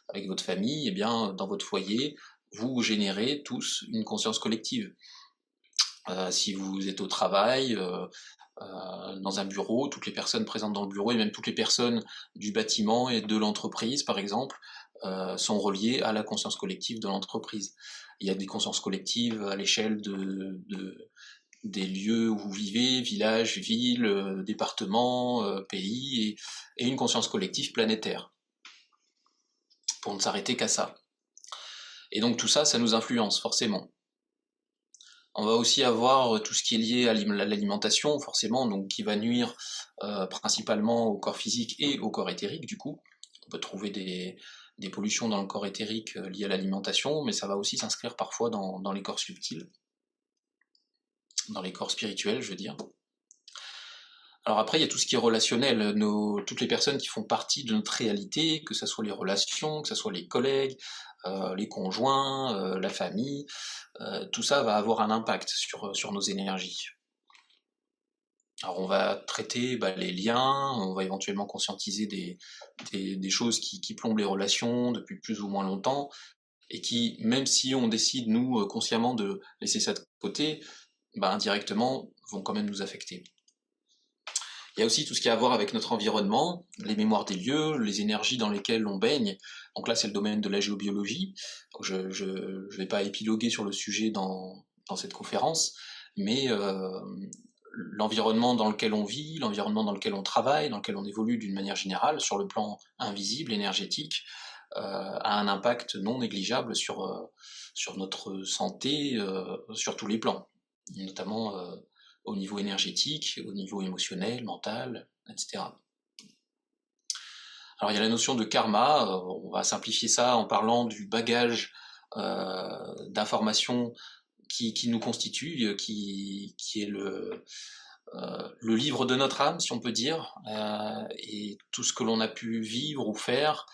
avec votre famille, eh bien, dans votre foyer, vous générez tous une conscience collective. Si vous êtes au travail, dans un bureau, toutes les personnes présentes dans le bureau et même toutes les personnes du bâtiment et de l'entreprise, par exemple, sont reliées à la conscience collective de l'entreprise. Il y a des consciences collectives à l'échelle des lieux où vous vivez, villages, villes, départements, pays, et une conscience collective planétaire, pour ne s'arrêter qu'à ça. Et donc tout ça, ça nous influence forcément. On va aussi avoir tout ce qui est lié à l'alimentation, forcément, donc qui va nuire principalement au corps physique et au corps éthérique, du coup. On peut trouver des pollutions dans le corps éthérique liées à l'alimentation, mais ça va aussi s'inscrire parfois dans les corps subtils, dans les corps spirituels, je veux dire. Alors après, il y a tout ce qui est relationnel, toutes les personnes qui font partie de notre réalité, que ce soit les relations, que ce soit les collègues, les conjoints, la famille, tout ça va avoir un impact sur nos énergies. Alors on va traiter les liens, on va éventuellement conscientiser des choses qui plombent les relations depuis plus ou moins longtemps, et qui, même si on décide, nous, consciemment, de laisser ça de côté, indirectement, vont quand même nous affecter. Il y a aussi tout ce qui a à voir avec notre environnement, les mémoires des lieux, les énergies dans lesquelles on baigne. Donc là, c'est le domaine de la géobiologie. Donc je ne vais pas épiloguer sur le sujet dans cette conférence, mais l'environnement dans lequel on vit, l'environnement dans lequel on travaille, dans lequel on évolue d'une manière générale, sur le plan invisible, énergétique, a un impact non négligeable sur notre santé, sur tous les plans, notamment au niveau énergétique, au niveau émotionnel, mental, etc. Alors il y a la notion de karma, on va simplifier ça en parlant du bagage d'informations qui nous constitue, qui est le livre de notre âme, si on peut dire, et tout ce que l'on a pu vivre ou faire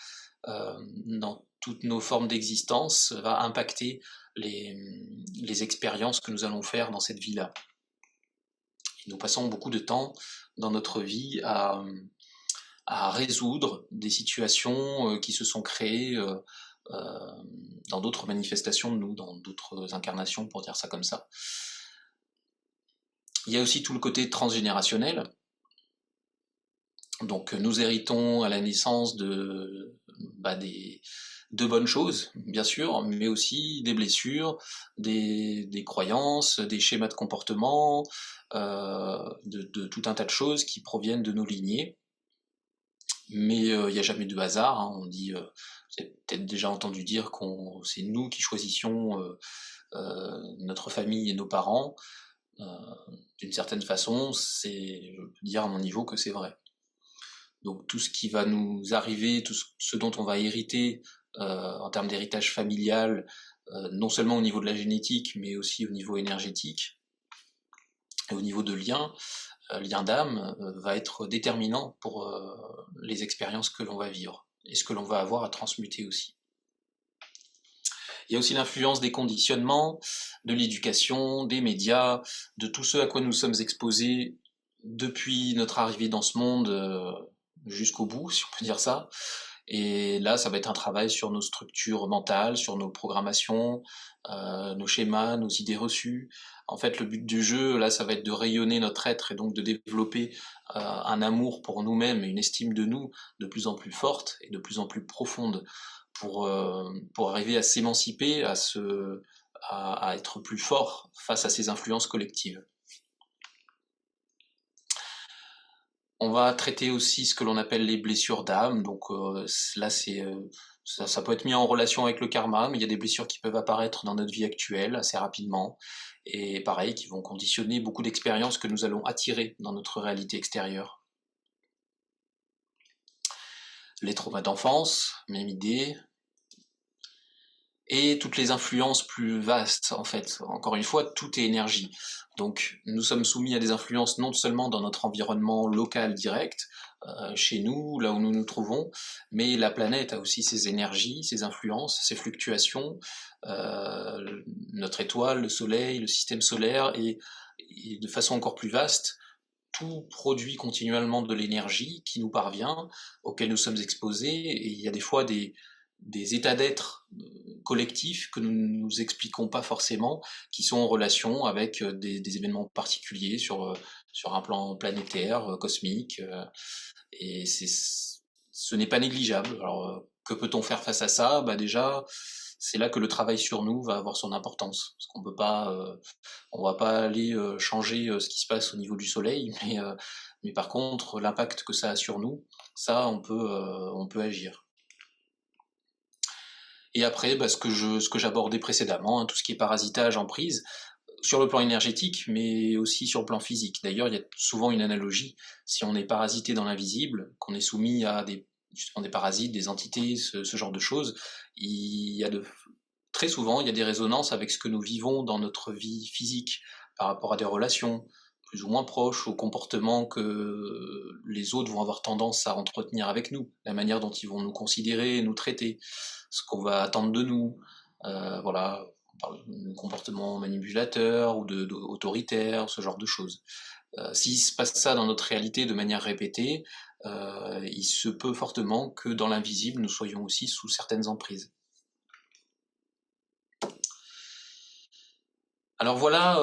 dans toutes nos formes d'existence va impacter les expériences que nous allons faire dans cette vie-là. Nous passons beaucoup de temps dans notre vie à résoudre des situations qui se sont créées dans d'autres manifestations de nous, dans d'autres incarnations, pour dire ça comme ça. Il y a aussi tout le côté transgénérationnel. Donc nous héritons à la naissance de bonnes choses, bien sûr, mais aussi des blessures, des croyances, des schémas de comportement, de tout un tas de choses qui proviennent de nos lignées. Mais il n'y a jamais de hasard, hein. On dit, vous avez peut-être déjà entendu dire qu'on c'est nous qui choisissions notre famille et nos parents. Euh, D'une certaine façon, je peux dire à mon niveau que c'est vrai. Donc tout ce qui va nous arriver, tout ce dont on va hériter en termes d'héritage familial, non seulement au niveau de la génétique, mais aussi au niveau énergétique et au niveau de lien d'âme, va être déterminant pour les expériences que l'on va vivre et ce que l'on va avoir à transmuter aussi. Il y a aussi l'influence des conditionnements, de l'éducation, des médias, de tout ce à quoi nous sommes exposés depuis notre arrivée dans ce monde jusqu'au bout, si on peut dire ça. Et là, ça va être un travail sur nos structures mentales, sur nos programmations, nos schémas, nos idées reçues. En fait, le but du jeu, là, ça va être de rayonner notre être et donc de développer un amour pour nous-mêmes et une estime de nous de plus en plus forte et de plus en plus profonde pour arriver à s'émanciper, à être plus fort face à ces influences collectives. On va traiter aussi ce que l'on appelle les blessures d'âme. Donc là, ça peut être mis en relation avec le karma, mais il y a des blessures qui peuvent apparaître dans notre vie actuelle assez rapidement, et pareil, qui vont conditionner beaucoup d'expériences que nous allons attirer dans notre réalité extérieure. Les traumas d'enfance, même idée, et toutes les influences plus vastes, en fait. Encore une fois, tout est énergie. Donc nous sommes soumis à des influences non seulement dans notre environnement local direct, chez nous, là où nous nous trouvons, mais la planète a aussi ses énergies, ses influences, ses fluctuations, notre étoile, le soleil, le système solaire, et de façon encore plus vaste, tout produit continuellement de l'énergie qui nous parvient, auquel nous sommes exposés, et il y a des fois des états d'être collectifs que nous ne nous expliquons pas forcément, qui sont en relation avec des événements particuliers sur un plan planétaire, cosmique, et ce n'est pas négligeable. Alors, que peut-on faire face à ça? Bah déjà, c'est là que le travail sur nous va avoir son importance, parce qu'on peut pas, on va pas aller changer ce qui se passe au niveau du Soleil, mais par contre, l'impact que ça a sur nous, ça, on peut agir. Et après, bah, ce que j'abordais précédemment, hein, tout ce qui est parasitage, emprise, sur le plan énergétique, mais aussi sur le plan physique. D'ailleurs, il y a souvent une analogie. Si on est parasité dans l'invisible, qu'on est soumis à justement des parasites, des entités, ce genre de choses, très souvent, il y a des résonances avec ce que nous vivons dans notre vie physique, par rapport à des relations plus ou moins proches, aux comportements que les autres vont avoir tendance à entretenir avec nous, la manière dont ils vont nous considérer, nous traiter, ce qu'on va attendre de nous, voilà, on parle de comportements manipulateurs ou autoritaires, ce genre de choses. S'il se passe ça dans notre réalité de manière répétée, il se peut fortement que dans l'invisible, nous soyons aussi sous certaines emprises. Alors voilà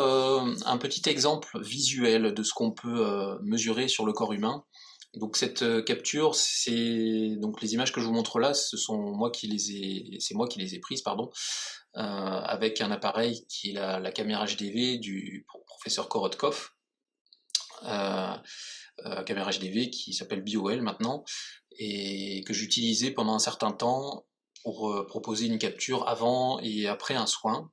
un petit exemple visuel de ce qu'on peut mesurer sur le corps humain. Donc cette capture, c'est donc les images que je vous montre là, c'est moi qui les ai prises, pardon, avec un appareil qui est la caméra HDV du professeur Korotkov, caméra HDV qui s'appelle BioL maintenant, et que j'utilisais pendant un certain temps pour proposer une capture avant et après un soin.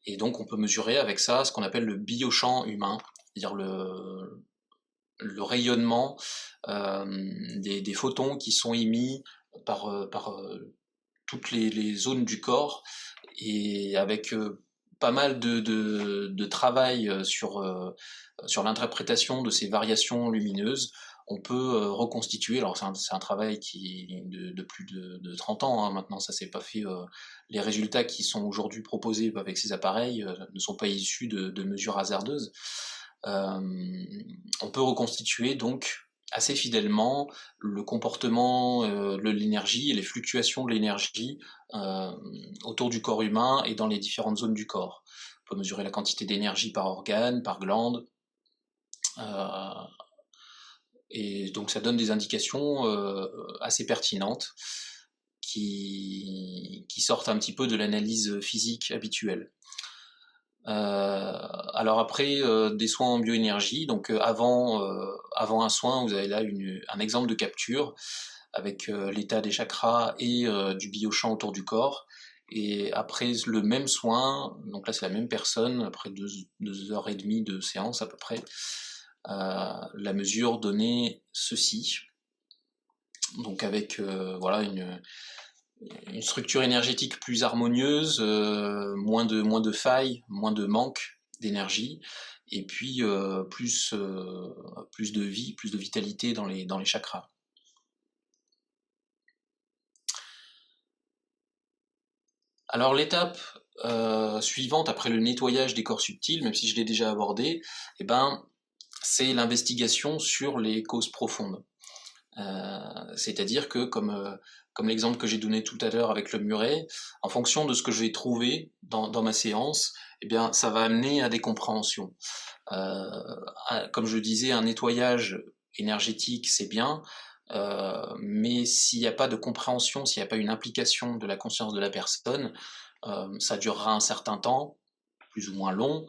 Et donc on peut mesurer avec ça ce qu'on appelle le biochamp humain, c'est-à-dire le rayonnement des photons qui sont émis par toutes les zones du corps, et avec pas mal de travail sur l'interprétation de ces variations lumineuses, on peut reconstituer. Alors c'est un travail qui de plus de 30 ans, hein, maintenant, ça s'est pas fait. Les résultats qui sont aujourd'hui proposés avec ces appareils ne sont pas issus de mesures hasardeuses. On peut reconstituer donc assez fidèlement le comportement, l'énergie et les fluctuations de l'énergie autour du corps humain et dans les différentes zones du corps. On peut mesurer la quantité d'énergie par organe, par glande, Euh, et donc ça donne des indications assez pertinentes qui sortent un petit peu de l'analyse physique habituelle. Alors après, des soins en bioénergie, donc avant un soin, vous avez là un exemple de capture avec l'état des chakras et du biochamp autour du corps. Et après le même soin, donc là c'est la même personne, après 2 heures et demie de séance à peu près, la mesure donnait ceci. Donc avec voilà une structure énergétique plus harmonieuse, moins de failles, moins de manque d'énergie, et puis plus de vie, plus de vitalité dans les chakras. Alors l'étape suivante après le nettoyage des corps subtils, même si je l'ai déjà abordé, eh ben, c'est l'investigation sur les causes profondes. C'est-à-dire que, comme l'exemple que j'ai donné tout à l'heure avec le muret, en fonction de ce que je vais trouver dans ma séance, eh bien, ça va amener à des compréhensions. Comme je disais, un nettoyage énergétique, c'est bien, mais s'il n'y a pas de compréhension, s'il n'y a pas une implication de la conscience de la personne, ça durera un certain temps, plus ou moins long,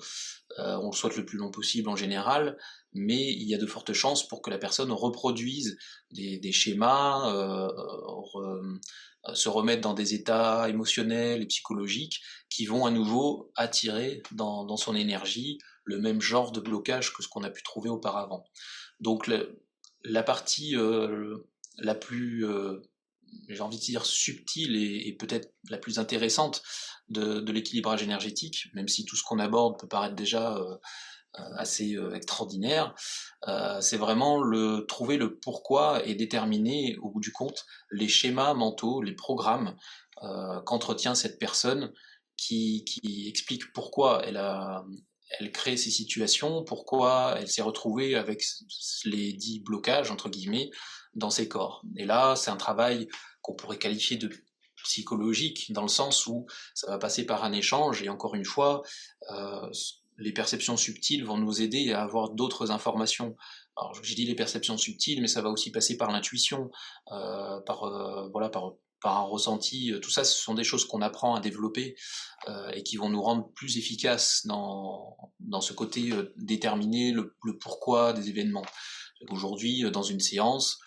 on le souhaite le plus long possible en général, mais il y a de fortes chances pour que la personne reproduise des schémas, se remette dans des états émotionnels et psychologiques qui vont à nouveau attirer dans son énergie le même genre de blocage que ce qu'on a pu trouver auparavant. Donc la partie la plus, j'ai envie de dire, subtile et peut-être la plus intéressante de l'équilibrage énergétique, même si tout ce qu'on aborde peut paraître déjà assez extraordinaire, c'est vraiment trouver le pourquoi et déterminer au bout du compte les schémas mentaux, les programmes qu'entretient cette personne qui explique pourquoi elle crée ces situations, pourquoi elle s'est retrouvée avec les dits blocages, entre guillemets, dans ses corps. Et là, c'est un travail qu'on pourrait qualifier de psychologique, dans le sens où ça va passer par un échange, et encore une fois, les perceptions subtiles vont nous aider à avoir d'autres informations. Alors, je dis les perceptions subtiles, mais ça va aussi passer par l'intuition, voilà, par un ressenti. Tout ça, ce sont des choses qu'on apprend à développer et qui vont nous rendre plus efficaces dans ce côté déterminer le pourquoi des événements. Aujourd'hui, dans une séance,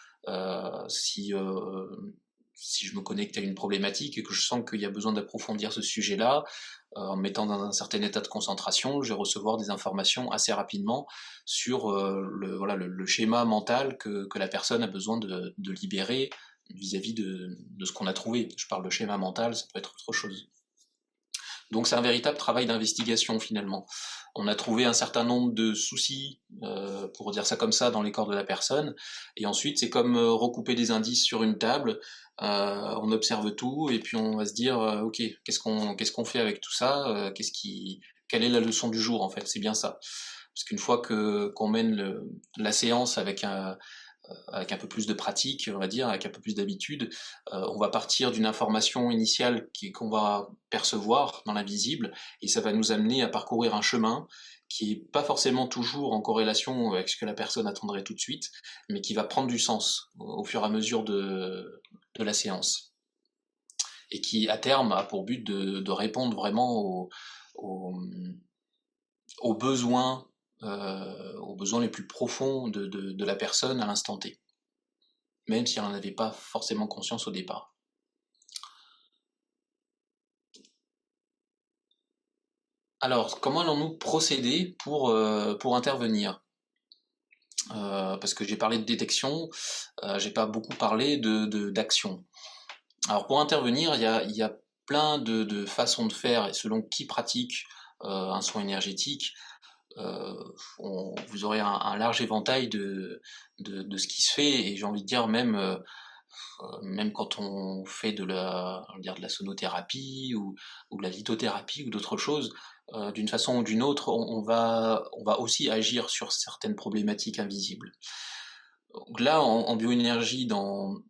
si je me connecte à une problématique et que je sens qu'il y a besoin d'approfondir ce sujet-là, en me mettant dans un certain état de concentration, je vais recevoir des informations assez rapidement sur voilà, le schéma mental que la personne a besoin de libérer vis-à-vis de ce qu'on a trouvé. Je parle de schéma mental, ça peut être autre chose. Donc c'est un véritable travail d'investigation finalement. On a trouvé un certain nombre de soucis, pour dire ça comme ça, dans les corps de la personne, et ensuite c'est comme recouper des indices sur une table, on observe tout, et puis on va se dire, ok, qu'est-ce qu'on fait avec tout ça, quelle est la leçon du jour en fait, c'est bien ça. Parce qu'une fois qu'on mène la séance avec un peu plus de pratique, on va dire, avec un peu plus d'habitude, on va partir d'une information initiale qu'on va percevoir dans l'invisible, et ça va nous amener à parcourir un chemin qui est pas forcément toujours en corrélation avec ce que la personne attendrait tout de suite, mais qui va prendre du sens au fur et à mesure de la séance. Et qui, à terme, a pour but de répondre vraiment aux, aux besoins, aux besoins les plus profonds de la personne à l'instant T, même si elle n'en avait pas forcément conscience au départ. Alors, comment allons-nous procéder pour intervenir? Parce que j'ai parlé de détection, j'ai pas beaucoup parlé d'action. Alors, pour intervenir, il y a plein de façons de faire, et selon qui pratique un soin énergétique, vous aurez un large éventail de ce qui se fait, et j'ai envie de dire même quand on fait de la sonothérapie ou de la lithothérapie ou d'autres choses, d'une façon ou d'une autre, on va aussi agir sur certaines problématiques invisibles. Donc là, en bioénergie, dans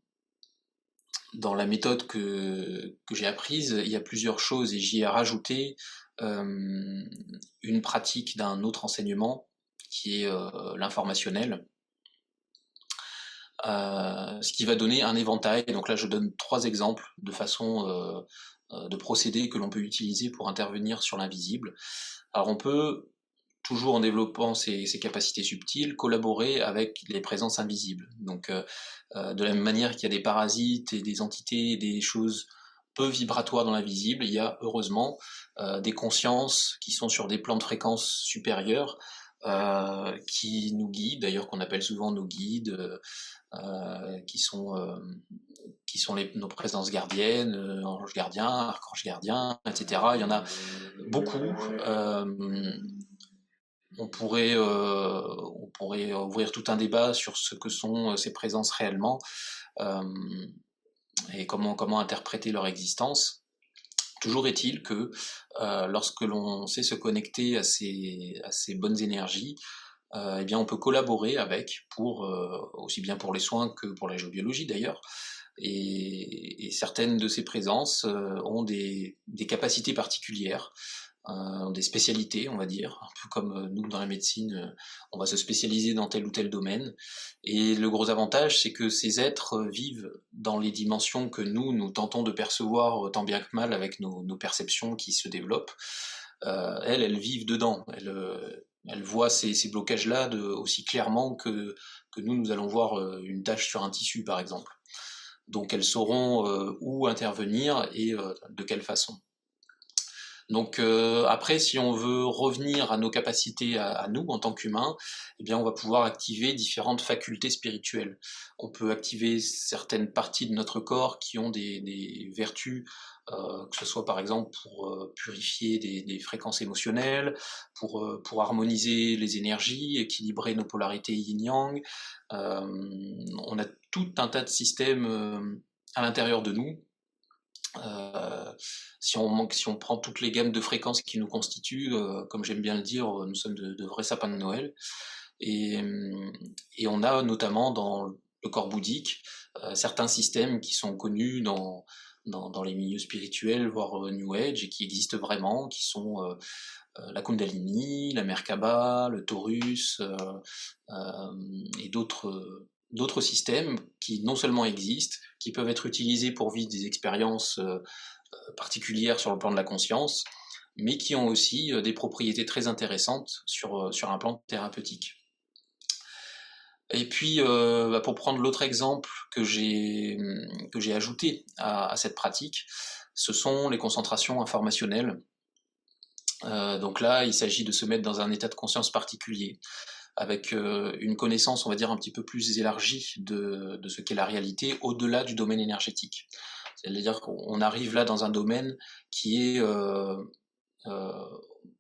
la méthode que j'ai apprise, il y a plusieurs choses, et j'y ai rajouté une pratique d'un autre enseignement qui est l'informationnel, ce qui va donner un éventail. Donc là, je donne 3 exemples de façons de procédés que l'on peut utiliser pour intervenir sur l'invisible. Alors on peut, toujours en développant ses capacités subtiles, collaborer avec les présences invisibles. Donc de la même manière qu'il y a des parasites et des entités, des choses peu vibratoires dans l'invisible, il y a heureusement des consciences qui sont sur des plans de fréquence supérieurs, qui nous guident, d'ailleurs qu'on appelle souvent nos guides, qui sont nos présences gardiennes, anges gardiens, archanges gardiens, etc. Il y en a beaucoup. On pourrait ouvrir tout un débat sur ce que sont ces présences réellement, et comment interpréter leur existence. Toujours est-il que lorsque l'on sait se connecter à ces bonnes énergies, eh bien on peut collaborer avec, aussi bien pour les soins que pour la géobiologie d'ailleurs. Et certaines de ces présences ont des capacités particulières, des spécialités, on va dire, un peu comme nous dans la médecine, on va se spécialiser dans tel ou tel domaine. Et le gros avantage, c'est que ces êtres vivent dans les dimensions que nous tentons de percevoir tant bien que mal avec nos perceptions qui se développent. Elles vivent dedans. Elles voient ces blocages-là aussi clairement que nous allons voir une tache sur un tissu, par exemple. Donc elles sauront où intervenir et de quelle façon. Donc après, si on veut revenir à nos capacités à nous en tant qu'humains, eh bien on va pouvoir activer différentes facultés spirituelles. On peut activer certaines parties de notre corps qui ont des vertus, que ce soit par exemple pour purifier des fréquences émotionnelles, pour harmoniser les énergies, équilibrer nos polarités yin-yang. On a tout un tas de systèmes à l'intérieur de nous. Si on prend toutes les gammes de fréquences qui nous constituent, comme j'aime bien le dire, nous sommes de vrais sapins de Noël. Et on a notamment dans le corps bouddhique certains systèmes qui sont connus dans les milieux spirituels, voire New Age, et qui existent vraiment, qui sont la Kundalini, la Merkaba, le Taurus, et d'autres systèmes qui non seulement existent, qui peuvent être utilisés pour vivre des expériences particulières sur le plan de la conscience, mais qui ont aussi des propriétés très intéressantes sur un plan thérapeutique. Et puis, pour prendre l'autre exemple que j'ai ajouté à cette pratique, ce sont les concentrations informationnelles. Donc là, il s'agit de se mettre dans un état de conscience particulier, avec une connaissance, on va dire, un petit peu plus élargie de ce qu'est la réalité, au-delà du domaine énergétique. C'est-à-dire qu'on arrive là dans un domaine qui est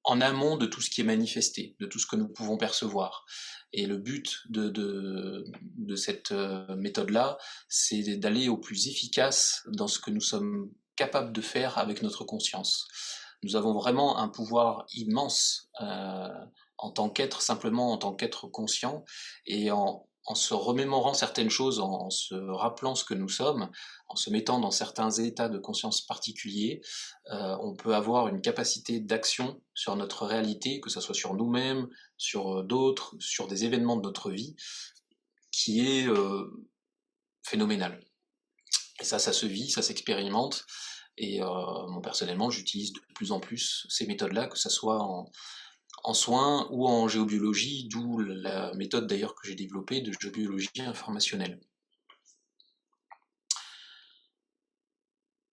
en amont de tout ce qui est manifesté, de tout ce que nous pouvons percevoir. Et le but de cette méthode-là, c'est d'aller au plus efficace dans ce que nous sommes capables de faire avec notre conscience. Nous avons vraiment un pouvoir immense en tant qu'être, simplement en tant qu'être conscient, et en se remémorant certaines choses, en se rappelant ce que nous sommes, en se mettant dans certains états de conscience particuliers, on peut avoir une capacité d'action sur notre réalité, que ce soit sur nous-mêmes, sur d'autres, sur des événements de notre vie, qui est phénoménale. Et ça se vit, ça s'expérimente, et moi personnellement j'utilise de plus en plus ces méthodes-là, que ce soit en soins ou en géobiologie, d'où la méthode d'ailleurs que j'ai développée de géobiologie informationnelle.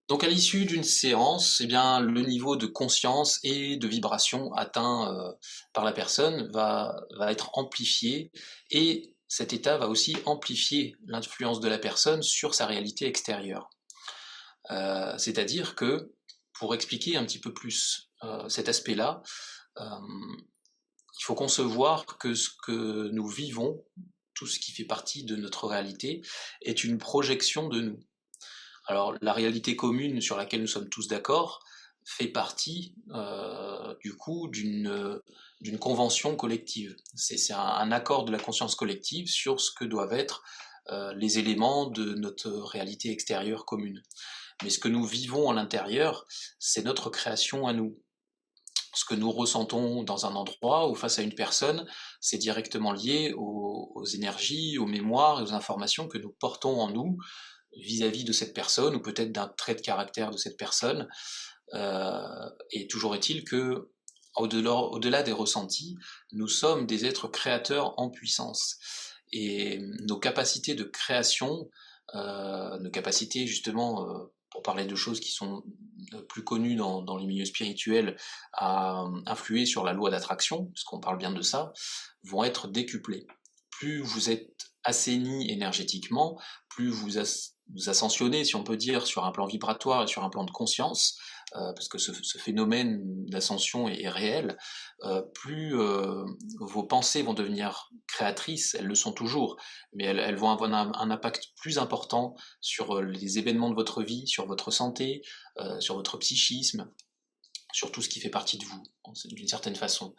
Donc à l'issue d'une séance, eh bien, le niveau de conscience et de vibration atteint par la personne va être amplifié, et cet état va aussi amplifier l'influence de la personne sur sa réalité extérieure. C'est-à-dire que, pour expliquer un petit peu plus cet aspect-là, il faut concevoir que ce que nous vivons, tout ce qui fait partie de notre réalité, est une projection de nous. Alors la réalité commune sur laquelle nous sommes tous d'accord fait partie du coup d'une convention collective. C'est un accord de la conscience collective sur ce que doivent être les éléments de notre réalité extérieure commune. Mais ce que nous vivons à l'intérieur, c'est notre création à nous. ce que nous ressentons dans un endroit ou face à une personne, c'est directement lié aux énergies, aux mémoires et aux informations que nous portons en nous vis-à-vis de cette personne ou peut-être d'un trait de caractère de cette personne. Et toujours est-il que, au-delà des ressentis, nous sommes des êtres créateurs en puissance. Et nos capacités de création, nos capacités justement, pour parler de choses qui sont plus connues dans les milieux spirituels, à influer sur la loi d'attraction, puisqu'on parle bien de ça, vont être décuplées. Plus vous êtes assaini énergétiquement, plus vous ascensionnez, si on peut dire, sur un plan vibratoire et sur un plan de conscience, parce que ce phénomène d'ascension est réel, plus vos pensées vont devenir créatrices, elles le sont toujours, mais elles vont avoir un impact plus important sur les événements de votre vie, sur votre santé, sur votre psychisme, sur tout ce qui fait partie de vous, d'une certaine façon.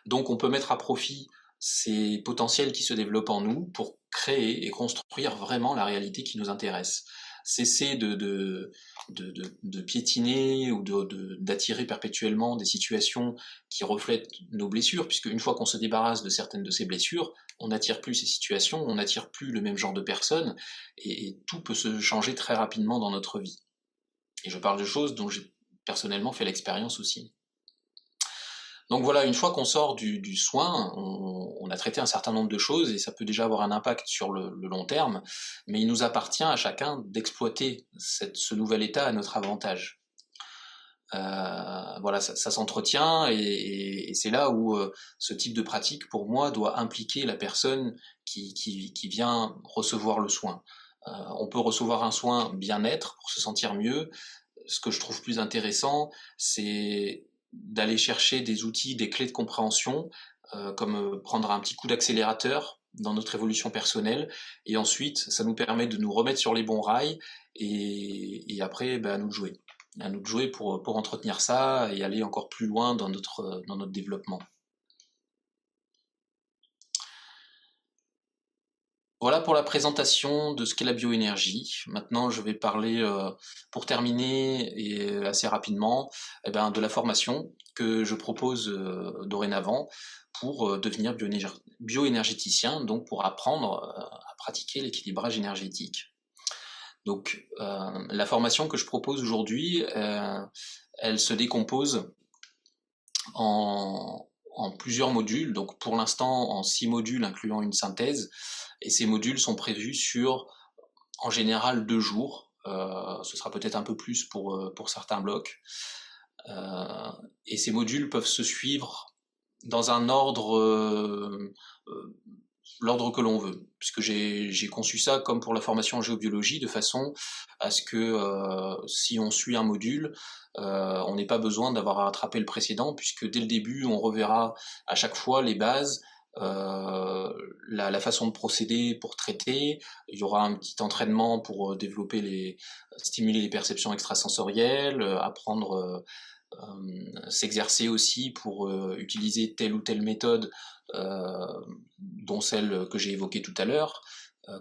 Donc on peut mettre à profit ces potentiels qui se développent en nous pour créer et construire vraiment la réalité qui nous intéresse. Cesser de piétiner ou d'attirer perpétuellement des situations qui reflètent nos blessures, puisque une fois qu'on se débarrasse de certaines de ces blessures, on n'attire plus ces situations, on n'attire plus le même genre de personnes, et tout peut se changer très rapidement dans notre vie. Et je parle de choses dont j'ai personnellement fait l'expérience aussi. Donc voilà, une fois qu'on sort du soin, on a traité un certain nombre de choses et ça peut déjà avoir un impact sur le long terme, mais il nous appartient à chacun d'exploiter ce nouvel état à notre avantage. Voilà, ça s'entretient et c'est là où ce type de pratique, pour moi, doit impliquer la personne qui vient recevoir le soin. On peut recevoir un soin bien-être pour se sentir mieux. Ce que je trouve plus intéressant, c'est d'aller chercher des outils, des clés de compréhension, comme prendre un petit coup d'accélérateur dans notre évolution personnelle, et ensuite ça nous permet de nous remettre sur les bons rails, et après à nous de jouer. À nous de jouer pour entretenir ça et aller encore plus loin dans notre développement. Voilà pour la présentation de ce qu'est la bioénergie. Maintenant, je vais parler, pour terminer et assez rapidement, de la formation que je propose dorénavant pour devenir bioénergéticien, donc pour apprendre à pratiquer l'équilibrage énergétique. Donc, la formation que je propose aujourd'hui, elle se décompose en plusieurs modules, donc pour l'instant en 6 modules incluant une synthèse, et ces modules sont prévus sur, en général, 2 jours, ce sera peut-être un peu plus pour certains blocs, et ces modules peuvent se suivre dans un ordre, l'ordre que l'on veut, puisque j'ai conçu ça comme pour la formation en géobiologie, de façon à ce que si on suit un module, on n'ait pas besoin d'avoir à rattraper le précédent, puisque dès le début, on reverra à chaque fois les bases, la façon de procéder pour traiter, il y aura un petit entraînement pour stimuler les perceptions extrasensorielles, apprendre s'exercer aussi pour utiliser telle ou telle méthode, dont celle que j'ai évoquée tout à l'heure,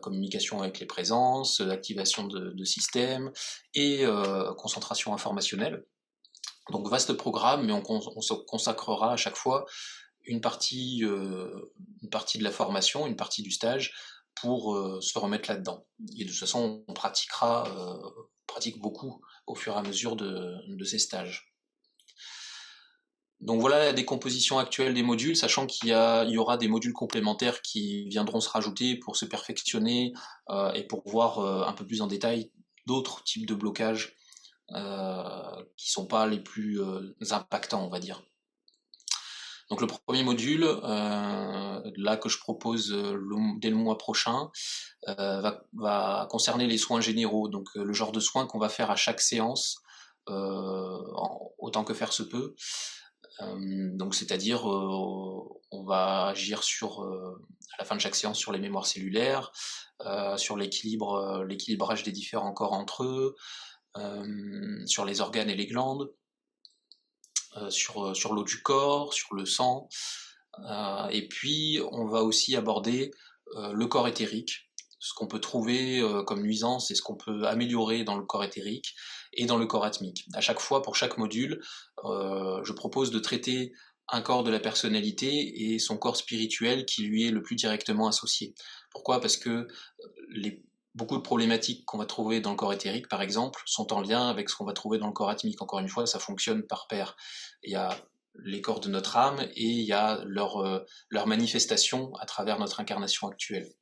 communication avec les présences, activation de systèmes et concentration informationnelle. Donc vaste programme, mais on se consacrera à chaque fois une partie de la formation, une partie du stage pour se remettre là-dedans. Et de toute façon, on pratique beaucoup au fur et à mesure de ces stages. Donc voilà la décomposition actuelle des modules, sachant qu'il y aura des modules complémentaires qui viendront se rajouter pour se perfectionner et pour voir un peu plus en détail d'autres types de blocages qui sont pas les plus impactants, on va dire. Donc le premier module, là que je propose dès le mois prochain, va concerner les soins généraux, donc le genre de soins qu'on va faire à chaque séance, autant que faire se peut. Donc c'est-à-dire on va agir à la fin de chaque séance sur les mémoires cellulaires, sur l'équilibrage des différents corps entre eux, sur les organes et les glandes, sur l'eau du corps, sur le sang, et puis on va aussi aborder le corps éthérique, ce qu'on peut trouver comme nuisance et ce qu'on peut améliorer dans le corps éthérique et dans le corps atmique. À chaque fois, pour chaque module, je propose de traiter un corps de la personnalité et son corps spirituel qui lui est le plus directement associé. Pourquoi? Parce que beaucoup de problématiques qu'on va trouver dans le corps éthérique, par exemple, sont en lien avec ce qu'on va trouver dans le corps atmique. Encore une fois, ça fonctionne par paire. Il y a les corps de notre âme et il y a leur manifestation à travers notre incarnation actuelle.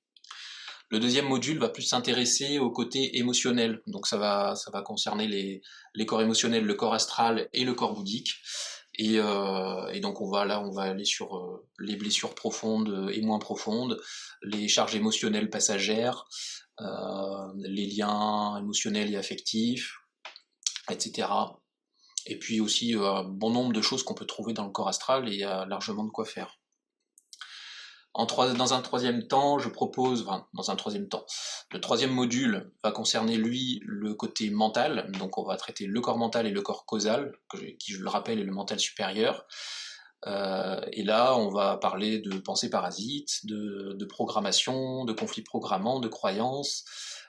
Le deuxième module va plus s'intéresser au côté émotionnel, donc ça va concerner les corps émotionnels, le corps astral et le corps bouddhique. Et donc on va aller sur les blessures profondes et moins profondes, les charges émotionnelles passagères, les liens émotionnels et affectifs, etc. Et puis aussi un bon nombre de choses qu'on peut trouver dans le corps astral, et il y a largement de quoi faire. Dans un troisième temps, le troisième module va concerner, lui, le côté mental. Donc on va traiter le corps mental et le corps causal, qui, je le rappelle, est le mental supérieur. Et là, on va parler de pensée parasite, de programmation, de conflits programmants, de croyances,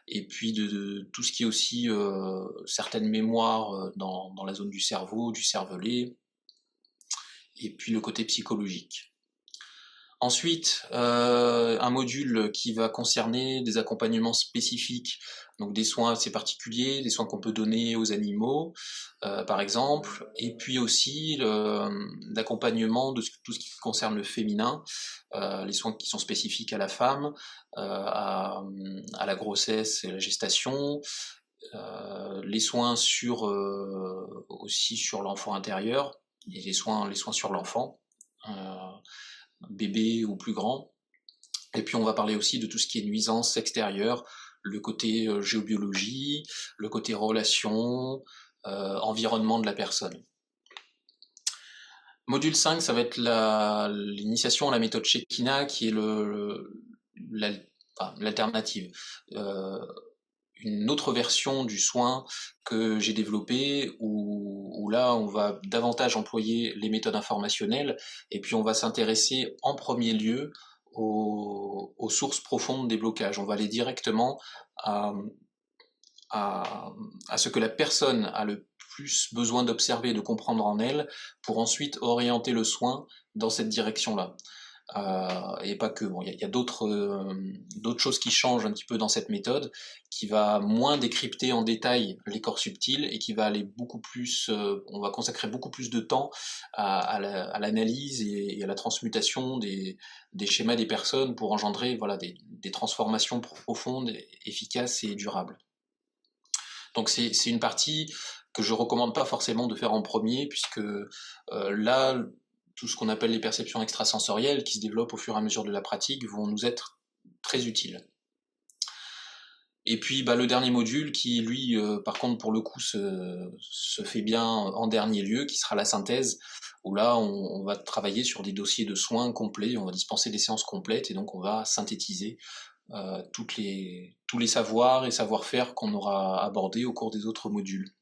et puis de tout ce qui est aussi certaines mémoires dans la zone du cerveau, du cervelet, et puis le côté psychologique. Ensuite, un module qui va concerner des accompagnements spécifiques, donc des soins assez particuliers, des soins qu'on peut donner aux animaux, par exemple, et puis aussi l'accompagnement de tout ce qui concerne le féminin, les soins qui sont spécifiques à la femme, à la grossesse et à la gestation, les soins aussi sur l'enfant intérieur, et les soins sur l'enfant. Bébé ou plus grand. Et puis on va parler aussi de tout ce qui est nuisance extérieure, le côté géobiologie, le côté relations, environnement de la personne. Module 5, ça va être l'initiation à la méthode Shekinah, qui est l'alternative. Une autre version du soin que j'ai développé, où là on va davantage employer les méthodes informationnelles, et puis on va s'intéresser en premier lieu aux sources profondes des blocages. On va aller directement à ce que la personne a le plus besoin d'observer et de comprendre en elle, pour ensuite orienter le soin dans cette direction-là. Et pas que. Bon, il y a d'autres choses qui changent un petit peu dans cette méthode, qui va moins décrypter en détail les corps subtils et qui va aller beaucoup plus. On va consacrer beaucoup plus de temps à l'analyse et à la transmutation des schémas des personnes pour engendrer des transformations profondes, efficaces et durables. Donc c'est une partie que je recommande pas forcément de faire en premier, puisque là, tout ce qu'on appelle les perceptions extrasensorielles, qui se développent au fur et à mesure de la pratique, vont nous être très utiles. Et puis le dernier module, qui lui, par contre, pour le coup, se fait bien en dernier lieu, qui sera la synthèse, où là, on va travailler sur des dossiers de soins complets, on va dispenser des séances complètes, et donc on va synthétiser tous les savoirs et savoir-faire qu'on aura abordés au cours des autres modules.